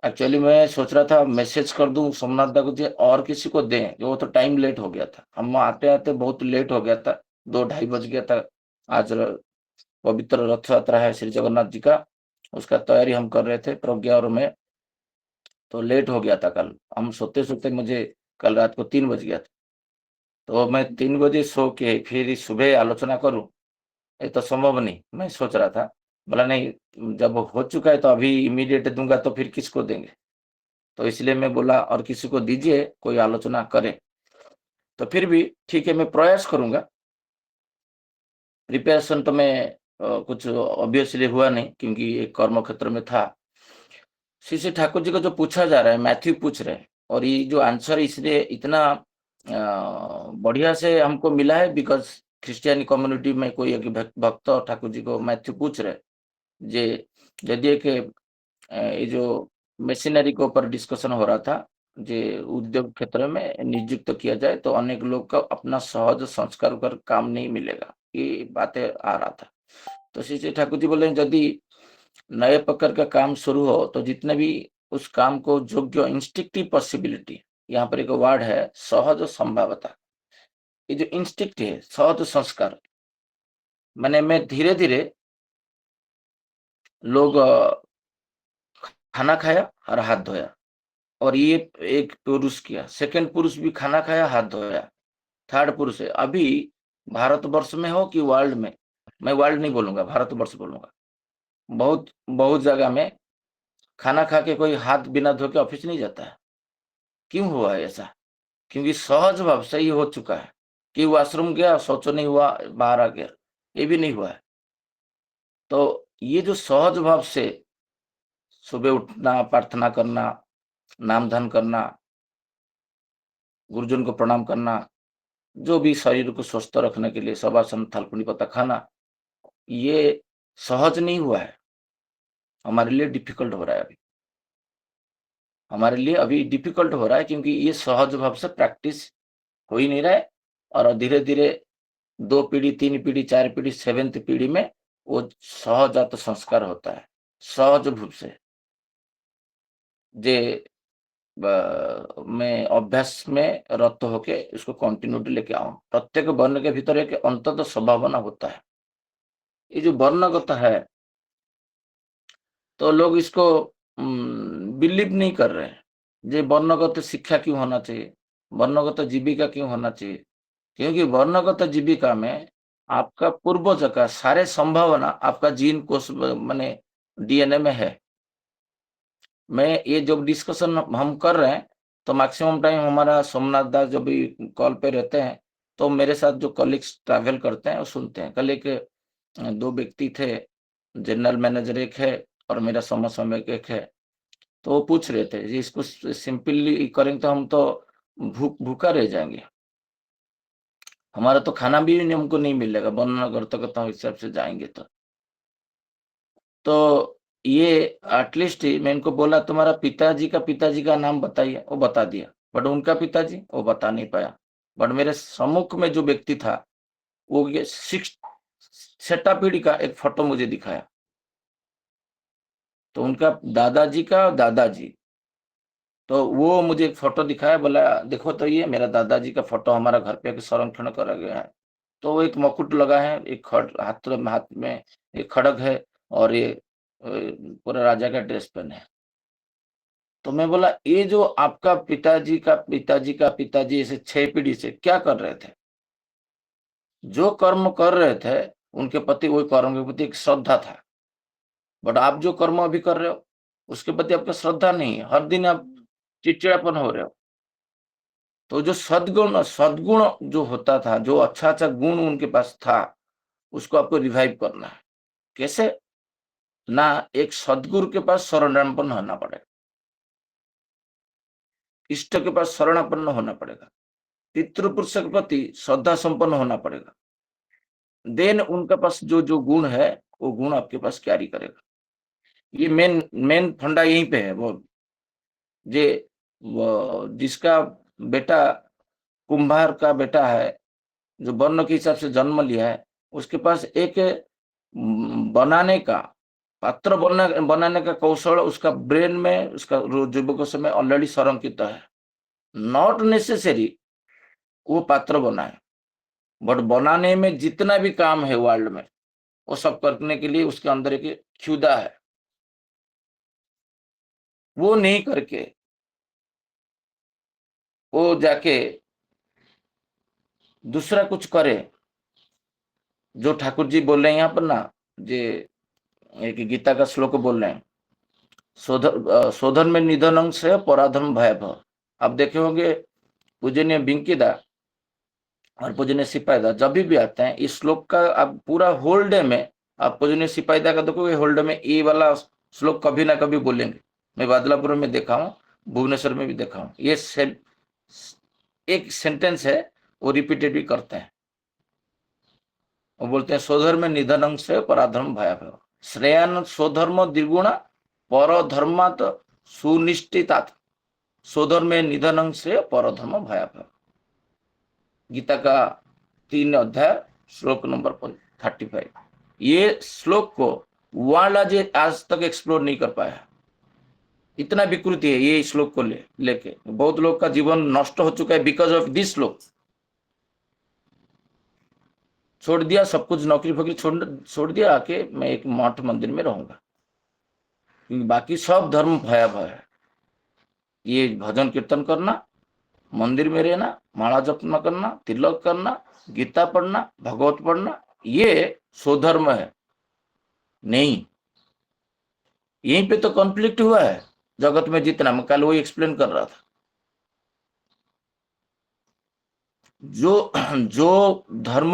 एक्चुअली मैं सोच रहा था मैसेज कर दूं सोमनाथ दा को जी और किसी को दें, जो तो टाइम लेट हो गया था, हम आते आते बहुत लेट हो गया था, 2-2:30 बज गया था। आज पवित्र रथ यात्रा है श्री जगन्नाथ जी का, उसका तैयारी हम कर रहे थे प्रज्ञा और मैं, तो लेट हो गया था कल। हम सोते सोते मुझे कल रात को 3 बज गया था, तो मैं 3 बजे सो के फिर सुबह आलोचना करूं, ये तो संभव नहीं। मैं सोच रहा था, बोला नहीं जब हो चुका है तो अभी इमीडिएट दूंगा तो फिर किसको देंगे, तो इसलिए मैं बोला और किसी को दीजिए कोई आलोचना करे। तो फिर भी ठीक है, मैं प्रयास करूंगा। प्रिपरेशन तो मैं कुछ ऑब्वियसली हुआ नहीं क्योंकि एक कर्म क्षेत्र में था। श्री श्री ठाकुर जी को जो पूछा जा रहा है, मैथ्यू पूछ रहे हैं, और ये जो आंसर इसलिए इतना बढ़िया से हमको मिला है बिकॉज क्रिश्चियन कम्युनिटी में कोई एक भक्त ठाकुर जी को मैथ्यू पूछ रहे, जे यदि एक ये जो मशीनरी के ऊपर डिस्कशन हो रहा था, जे उद्योग क्षेत्र में नियुक्त किया जाए तो अनेक लोग का अपना सहज संस्कार कर काम नहीं मिलेगा, ये बातें आ रहा था। तो श्री श्री ठाकुर जी बोले यदि नए प्रकार का काम शुरू हो तो जितने भी उस काम को योग्य इंस्टिक्टिव पॉसिबिलिटी, यहाँ पर एक वर्ड है सहज संभावता, ये जो इंस्टिक्ट है सहज संस्कार, मैंने मैं धीरे धीरे लोग खाना खाया और हाथ धोया, और ये एक पुरुष किया, सेकंड पुरुष भी खाना खाया हाथ धोया, थर्ड पुरुष है। अभी भारतवर्ष में हो कि वर्ल्ड में, मैं वर्ल्ड नहीं बोलूंगा, भारतवर्ष बोलूंगा, बहुत बहुत जगह में खाना खा के कोई हाथ बिना धो के ऑफिस नहीं जाता है। क्यों हुआ है ऐसा? क्योंकि सहज भाव से ही हो चुका है कि वॉशरूम गया, शौच नहीं हुआ, बाहर आ गया, ये भी नहीं हुआ है। तो ये जो सहज भाव से सुबह उठना, प्रार्थना करना, नाम ध्यान करना, गुरुजन को प्रणाम करना, जो भी शरीर को स्वस्थ रखने के लिए शवासन थालकुनी पत्ता खाना, ये सहज नहीं हुआ है, हमारे लिए डिफिकल्ट हो रहा है अभी, हमारे लिए अभी डिफिकल्ट हो रहा है क्योंकि ये सहज भाव से प्रैक्टिस हो ही नहीं रहा है। और धीरे धीरे 2 पीढ़ी, 3 पीढ़ी, 4 पीढ़ी, 7th पीढ़ी में वो सहजात संस्कार होता है, सहज रूप से जे मैं अभ्यास में रत होके इसको कंटिन्यूटी लेके आऊं। प्रत्येक वर्ण के भीतर एक अंतत संभावना होता है, ये जो वर्णगत है तो लोग इसको बिलीव नहीं कर रहे हैं। जे वर्णगत शिक्षा क्यों होना चाहिए, वर्णगत जीविका क्यों होना चाहिए? क्योंकि वर्णगत जीविका में आपका पूर्वज का सारे संभावना आपका जीन कोष माने डीएनए में है। मैं ये जो डिस्कशन हम कर रहे हैं तो मैक्सिमम टाइम हमारा सोमनाथ दास जब भी कॉल पे रहते हैं तो मेरे साथ जो कलीग्स ट्रैवल करते हैं वो सुनते हैं। कल एक 2 व्यक्ति थे, जनरल मैनेजर एक है और मेरा समसामयिक एक है, तो वो पूछ रहे थे जी इसको सिंपली करेंगे तो हम तो भूखा रह जाएंगे, हमारा तो खाना भी हमको नहीं मिलेगा बननगर तक तो हिसाब से जाएंगे तो ये एटलीस्ट मैं इनको बोला तुम्हारा पिताजी का नाम बताइए, वो बता दिया, बट उनका पिताजी वो बता नहीं पाया। बट मेरे सम्मुख में जो व्यक्ति था वो ये 6 पीढ़ी का एक फोटो मुझे दिखाया, तो उनका दादाजी का दादाजी, तो वो मुझे एक फोटो दिखाया, बोला देखो तो ये मेरा दादाजी का फोटो हमारा घर पे संरक्षण करा गया है। तो वो एक मुकुट लगा है, एक हाथ में एक खड़ग है और ये पूरा राजा का ड्रेस पहने है। तो मैं बोला ये जो आपका पिताजी का पिताजी का पिताजी ऐसे 6 पीढ़ी से क्या कर रहे थे, जो कर्म कर रहे थे उनके प्रति वही कर्म के प्रति एक श्रद्धा था। बट आप जो कर्म अभी कर रहे हो उसके प्रति आपका श्रद्धा नहीं है, हर दिन आप चिड़चिड़ापन हो रहे हो। तो जो सद्गुण जो होता था, जो अच्छा अच्छा गुण उनके पास था, उसको आपको रिवाइव करना है। कैसे? ना एक सदगुरु के पास शरणापन्न होना पड़ेगा, इष्ट के पास शरणापन्न होना पड़ेगा, पितृपुरुष के प्रति श्रद्धा संपन्न होना पड़ेगा, देन उनके पास जो जो गुण है वो गुण आपके पास कैरी करेगा। ये मेन मेन फंडा यहीं पे है। वो जिसका बेटा कुंभार का बेटा है, जो वर्ण के हिसाब से जन्म लिया है, उसके पास एक बनाने का पात्र बनाने का कौशल उसका ब्रेन में, उसका युवक में ऑलरेडी संरक्षित है। नॉट नेसेसरी वो पात्र बनाए, बट बनाने में जितना भी काम है वर्ल्ड में वो सब करने के लिए उसके अंदर एक क्षुधा है। वो नहीं करके वो जाके दूसरा कुछ करे। जो ठाकुर जी बोल रहे हैं यहाँ पर ना, जे एक गीता का श्लोक बोल रहे हैं, शोधन में निधन से पराधर्म भयावह। आप देखे होंगे पूजनीय बिंकीदा और पूजनीय सिपाहीदा जब भी आते हैं, इस श्लोक का आप पूरा होल डे में, आप पूजनीय सिपाहीदा का देखोगे होल डे में ये वाला श्लोक कभी ना कभी बोलेंगे। मैं बादलापुर में देखा हूँ, भुवनेश्वर में भी देखा हूँ, ये एक सेंटेंस है वो रिपीटेडली करते हैं। वो बोलते हैं स्वधर्म निधन से पराधर्म भयावह, श्रेयान स्वधर्म द्विगुणा परधर्मात् सुनिष्ठितात् स्वधर्म निधन से परधर्म भयावह। गीता का 3 अध्याय श्लोक नंबर 35। ये श्लोक को वर्ल्ड आज तक एक्सप्लोर नहीं कर पाया, इतना विकृति है ये श्लोक को लेके। बहुत लोग का जीवन नष्ट हो चुका है बिकॉज ऑफ दिस श्लोक। छोड़ दिया सब कुछ, नौकरी फौकरी छोड़ दिया, आके मैं एक मठ मंदिर में रहूंगा, क्योंकि बाकी सब धर्म भयावह है। ये भजन कीर्तन करना, मंदिर में रहना, माला जपना करना, तिलक करना, गीता पढ़ना, भगवत पढ़ना, ये स्वधर्म है नहीं। यहीं पे तो कॉन्फ्लिक्ट हुआ है जगत में जितना, मैं कल वही एक्सप्लेन कर रहा था। जो धर्म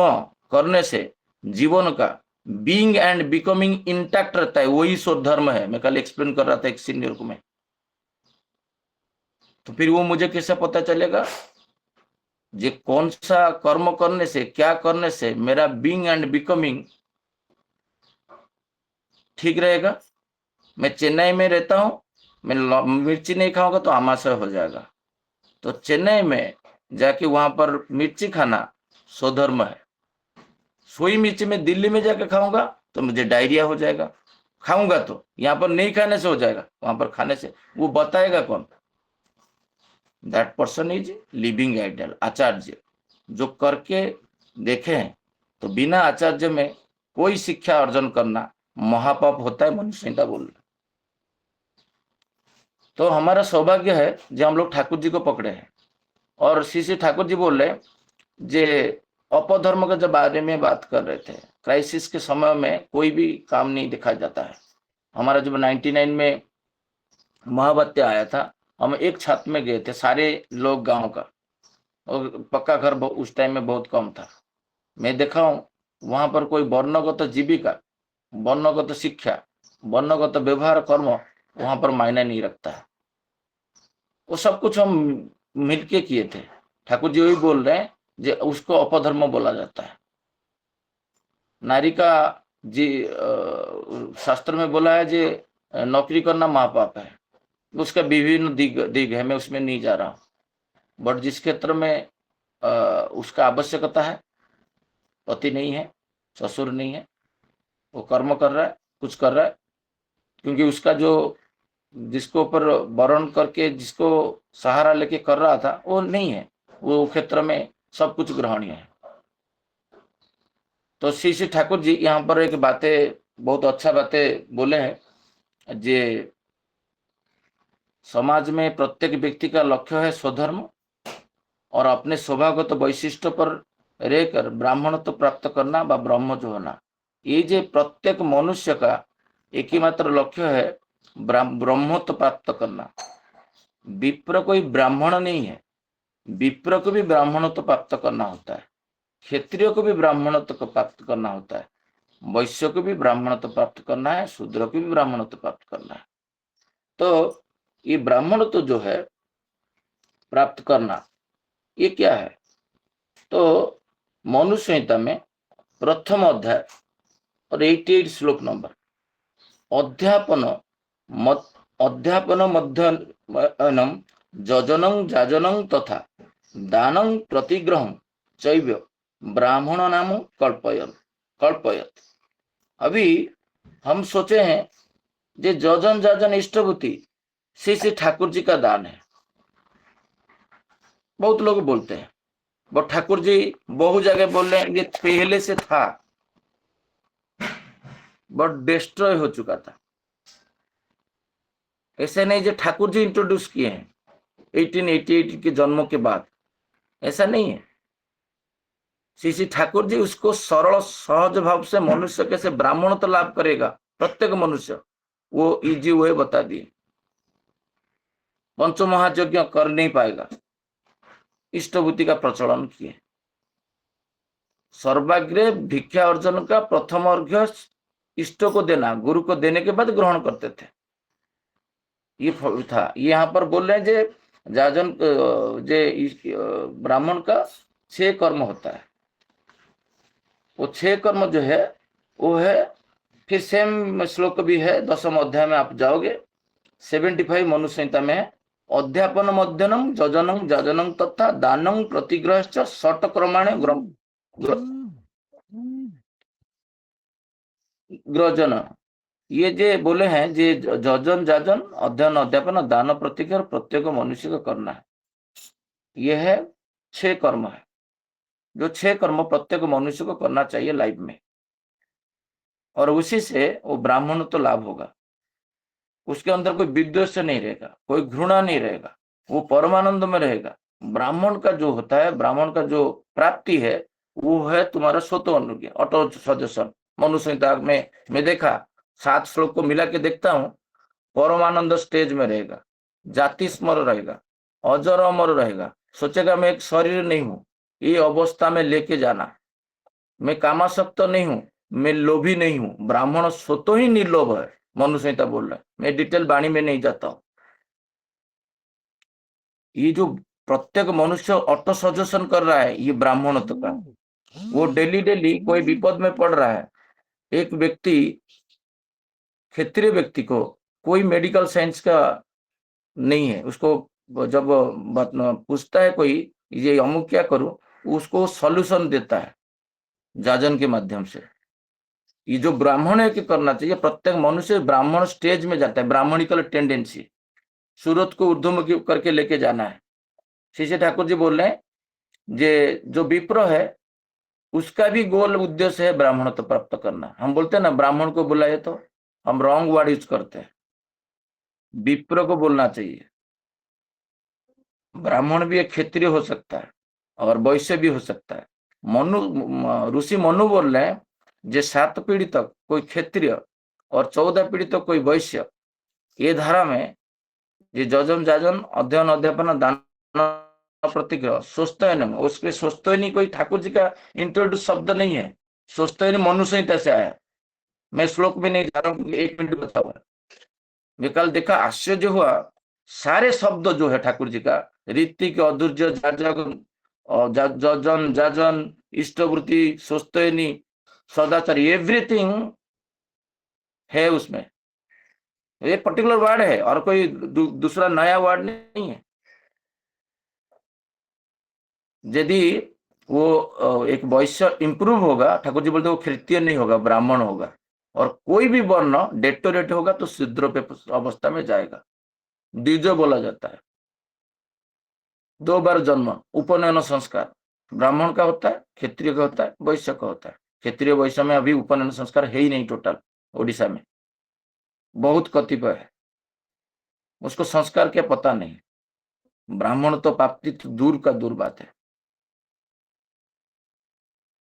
करने से जीवन का बीइंग एंड बिकमिंग इंटैक्ट रहता है, वही शुद्ध धर्म है। मैं कल एक्सप्लेन कर रहा था एक सीनियर को मैं। तो फिर वो मुझे कैसे पता चलेगा जे कौन सा कर्म करने से, क्या करने से मेरा बीइंग एंड बिकमिंग ठीक रहेगा। मैं चेन्नई में रहता हूं, मैं मिर्ची नहीं खाऊंगा तो आमाशय हो जाएगा। तो चेन्नई में जाके वहां पर मिर्ची खाना स्वधर्म है। सोई मिर्ची में दिल्ली में जाके खाऊंगा तो मुझे डायरिया हो जाएगा। खाऊंगा तो यहाँ पर नहीं खाने से हो जाएगा, वहां पर खाने से। वो बताएगा कौन? That person is living idol, आचार्य। जो करके देखे हैं तो बिना आचार्य में कोई शिक्षा अर्जन करना महापाप होता है, मनुष्यता बोल रहे। तो हमारा सौभाग्य है जो हम लोग ठाकुर जी को पकड़े हैं। और श्री ठाकुर जी बोल रहे जे अपधर्म के जब बारे में बात कर रहे थे, क्राइसिस के समय में कोई भी काम नहीं दिखाया जाता है। हमारा जब 99 में महावात्या आया था, हम एक छत में गए थे सारे लोग गांव का, और पक्का घर उस टाइम में बहुत कम था। मैं देखा हूँ वहां पर कोई वर्णगत जीविका, वर्णगत शिक्षा, वर्णगत व्यवहार कर्म वहां पर मायने नहीं रखता है। वो सब कुछ हम मिलके किए थे। ठाकुर जी वही बोल रहे हैं जे उसको अपधर्म बोला जाता है। नारी का जी शास्त्र में बोला है जे नौकरी करना महापाप है। उसका विभिन्न दिग है, मैं उसमें नहीं जा रहा हूं। बट जिस क्षेत्र में उसका आवश्यकता है, पति नहीं है, ससुर नहीं है, वो कर्म कर रहा है, कुछ कर रहा है, क्योंकि उसका जो जिसको ऊपर वर्ण करके जिसको सहारा लेके कर रहा था वो नहीं है, वो क्षेत्र में सब कुछ ग्रहणीय है। तो श्री ठाकुर जी यहाँ पर एक बातें, बहुत अच्छा बातें बोले हैं जे समाज में प्रत्येक व्यक्ति का लक्ष्य है स्वधर्म और अपने स्वभावगत वैशिष्ट्य पर रहकर ब्राह्मणत्व प्राप्त करना व ब्रह्मज होना। ये जे प्रत्येक मनुष्य का एक ही मात्र लक्ष्य है, ब्रह्मत्व प्राप्त करना। विप्र कोई ब्राह्मण नहीं है, विप्र को भी ब्राह्मणत्व प्राप्त करना होता है, क्षत्रिय को भी ब्राह्मणत्व प्राप्त करना होता है, वैश्य को भी ब्राह्मणत्व प्राप्त करना है, शूद्र को भी ब्राह्मणत्व प्राप्त करना है। तो ये ब्राह्मणत्व जो है प्राप्त करना, ये क्या है? तो मनुष्य संहिता में प्रथम अध्याय और 88 श्लोक नंबर, अध्यापन मध्यनम जजनं जाजनं तथा दानं प्रतिग्रहं चैव ब्राह्मण नाम कल्पयत। अभी हम सोचे हैं जे जजन जाजन इष्टभूति श्री ठाकुर जी का दान है। बहुत लोग बोलते हैं, बट ठाकुर जी बहु जगह बोल रहे हैं ये पहले से था, बट डिस्ट्रॉय हो चुका था। ऐसे नहीं जो ठाकुर जी इंट्रोड्यूस किए हैं 1888 के जन्म के बाद, ऐसा नहीं है। श्री ठाकुर जी उसको सरल सहज भाव से मनुष्य कैसे ब्राह्मण तो लाभ करेगा, प्रत्येक मनुष्य, वो इजी वे बता दिए। पंचमहायज्ञ कर नहीं पाएगा, इष्टभूति का प्रचलन किए। सर्वाग्रे भिक्षा अर्जन का प्रथम अर्घ्य इष्ट को देना, गुरु को देने के बाद ग्रहण करते थे, ये फल था। यहाँ पर बोल रहे हैं जे जाजन जे ब्राह्मण का 6 कर्म होता है। वो 6 कर्म जो है वो है, फिर सेम श्लोक भी है 10वें अध्याय में आप जाओगे, 75 मनु संहिता में है। अध्यापन मध्यनम जजनम जाजनम तथा दानम प्रतिग्रह षट क्रमाणे ग्रजन, ये जे बोले हैं जे जजन जाजन अध्ययन अध्यापन दान प्रतिग्रह प्रत्येक मनुष्य को करना है। यह है 6 कर्म है, जो 6 कर्म प्रत्येक मनुष्य को करना चाहिए लाइफ में, और उसी से वो ब्राह्मण तो लाभ होगा। उसके अंदर कोई विद्वेष नहीं रहेगा, कोई घृणा नहीं रहेगा, वो परमानंद में रहेगा। ब्राह्मण का जो होता है, ब्राह्मण का जो प्राप्ति है वो है तुम्हारा स्वतः अनुज्ञा, ऑटो सजेशन। मनु संहिता में मैं देखा 7 श्लोक को मिला के देखता हूँ, परमानंद स्टेज में रहेगा, जाति स्मर रहेगा, अजर अमर रहेगा, सोचेगा मैं एक शरीर नहीं हूं, ये अवस्था में लेके जाना, मैं कामासक्त नहीं हूं, मैं लोभी नहीं हूं। ब्राह्मण स्वतः ही निर्लोभ है, मनु संहिता बोल रहा है। मैं डिटेल वाणी में नहीं जाता हूं। ये जो प्रत्येक मनुष्य ऑटो सजेशन कर रहा है, ये ब्राह्मणत्व का, वो डेली डेली कोई विपद में पड़ रहा है। एक व्यक्ति, क्षेत्रीय व्यक्ति को कोई मेडिकल साइंस का नहीं है, उसको जब पूछता है कोई ये अमुक क्या करूं, उसको सॉल्यूशन देता है जाजन के माध्यम से। ये जो ब्राह्मण है कि करना चाहिए, प्रत्येक मनुष्य ब्राह्मण स्टेज में जाता है, ब्राह्मणिकल टेंडेंसी, सूरत को ऊर्ध्वमुखी करके लेके जाना है। श्री ठाकुर जी बोल रहे हैं जे जो विप्र है उसका भी गोल उद्देश्य है ब्राह्मणत्व प्राप्त करना। हम बोलते हैं ना ब्राह्मण को बुलाए, तो हम रॉन्ग वर्ड यूज करते हैं, विप्र को बोलना चाहिए। ब्राह्मण भी एक क्षेत्रीय हो सकता है और वैश्य भी हो सकता है। ऋषि मनु बोल रहे हैं जे 7 पीढ़ी तक कोई क्षेत्रीय और 14 पीढ़ी तक कोई वैश्य, ये धारा में ये जजन जाजन अध्ययन अध्यापन दान प्रतिग्रह स्वस्थयन, उसके स्वस्थयनी कोई ठाकुर जी का इंट्रोड्यूस शब्द नहीं है, स्वस्थयनी मनु संहिता से आया। मैं श्लोक में नहीं जा रहा हूँ, 1 मिनट बता हुआ। मैं कल देखा, आश्चर्य हुआ, सारे शब्द जो है ठाकुर जी का, ऋतिक अधुर्य जजन जाजन इष्टवृत्ति स्वस्थयनी सदाचार, एवरीथिंग है उसमें। ये पर्टिकुलर वर्ड है और कोई दूसरा नया वर्ड नहीं है। यदि वो एक वैश्य इंप्रूव होगा, ठाकुर जी बोलते वो क्षत्रिय नहीं होगा, ब्राह्मण होगा, और कोई भी वर्ण डेटोरेट होगा तो शूद्र पे अवस्था में जाएगा। द्विजो बोला जाता है, 2 बार जन्म, उपनयन संस्कार ब्राह्मण का होता है, क्षत्रिय का होता है, वैश्य का होता है। क्षत्रिय वैश्य में अभी उपनयन संस्कार है ही नहीं टोटल ओडिशा में, बहुत कतिपय है, उसको संस्कार क्या पता नहीं। ब्राह्मण तो प्राप्ति तो दूर का दूर बात है।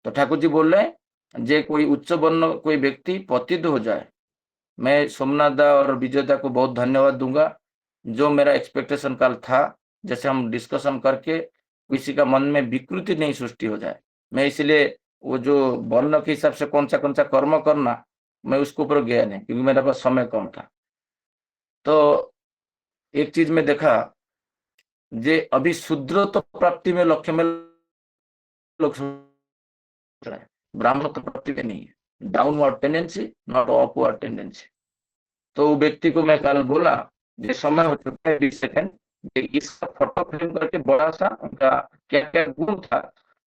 तो ठाकुर जी बोल रहे हैं जे कोई उच्च वर्ण कोई व्यक्ति पतित हो जाए, मैं सोमनाथ दा और विजयदा को बहुत धन्यवाद दूंगा, जो मेरा एक्सपेक्टेशन कल था, जैसे हम डिस्कशन करके किसी का मन में विकृति नहीं सृष्टि हो जाए। मैं इसलिए वो जो वर्ण के हिसाब से कौन सा कर्म करना, मैं उसके ऊपर गया नहीं, क्योंकि मेरे पास समय कम था। तो एक चीज में देखा जे अभी शूद्र तो प्राप्ति में लक्ष्य में लोग ब्राह्मण तो प्राप्ति में नहीं है, downward tendency not upward tendency. तो व्यक्ति को मैं कल बोला ये समय हो चुका है 20 सेकंड, इसका फोटो फ्रेम करके बड़ा सा उनका क्या क्या गुण था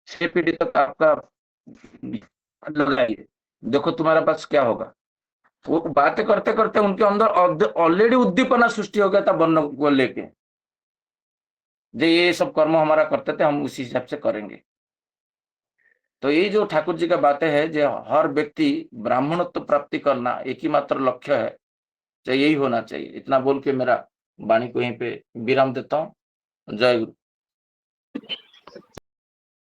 6 पीढ़ी तक आपका लगाइए, देखो तुम्हारे पास क्या होगा। वो बातें करते करते उनके अंदर ऑलरेडी उद्दीपना सृष्टि हो गया था वर्ण को लेके, जो ये सब कर्म हमारा करते थे, हम उसी हिसाब से करेंगे। तो ये जो ठाकुर जी का बातें है, जो हर व्यक्ति ब्राह्मणत्व प्राप्ति करना एक ही मात्र लक्ष्य है, तो यही होना चाहिए। इतना बोल के मेरा वाणी को यहीं पे विराम देता हूँ। जय गुरु।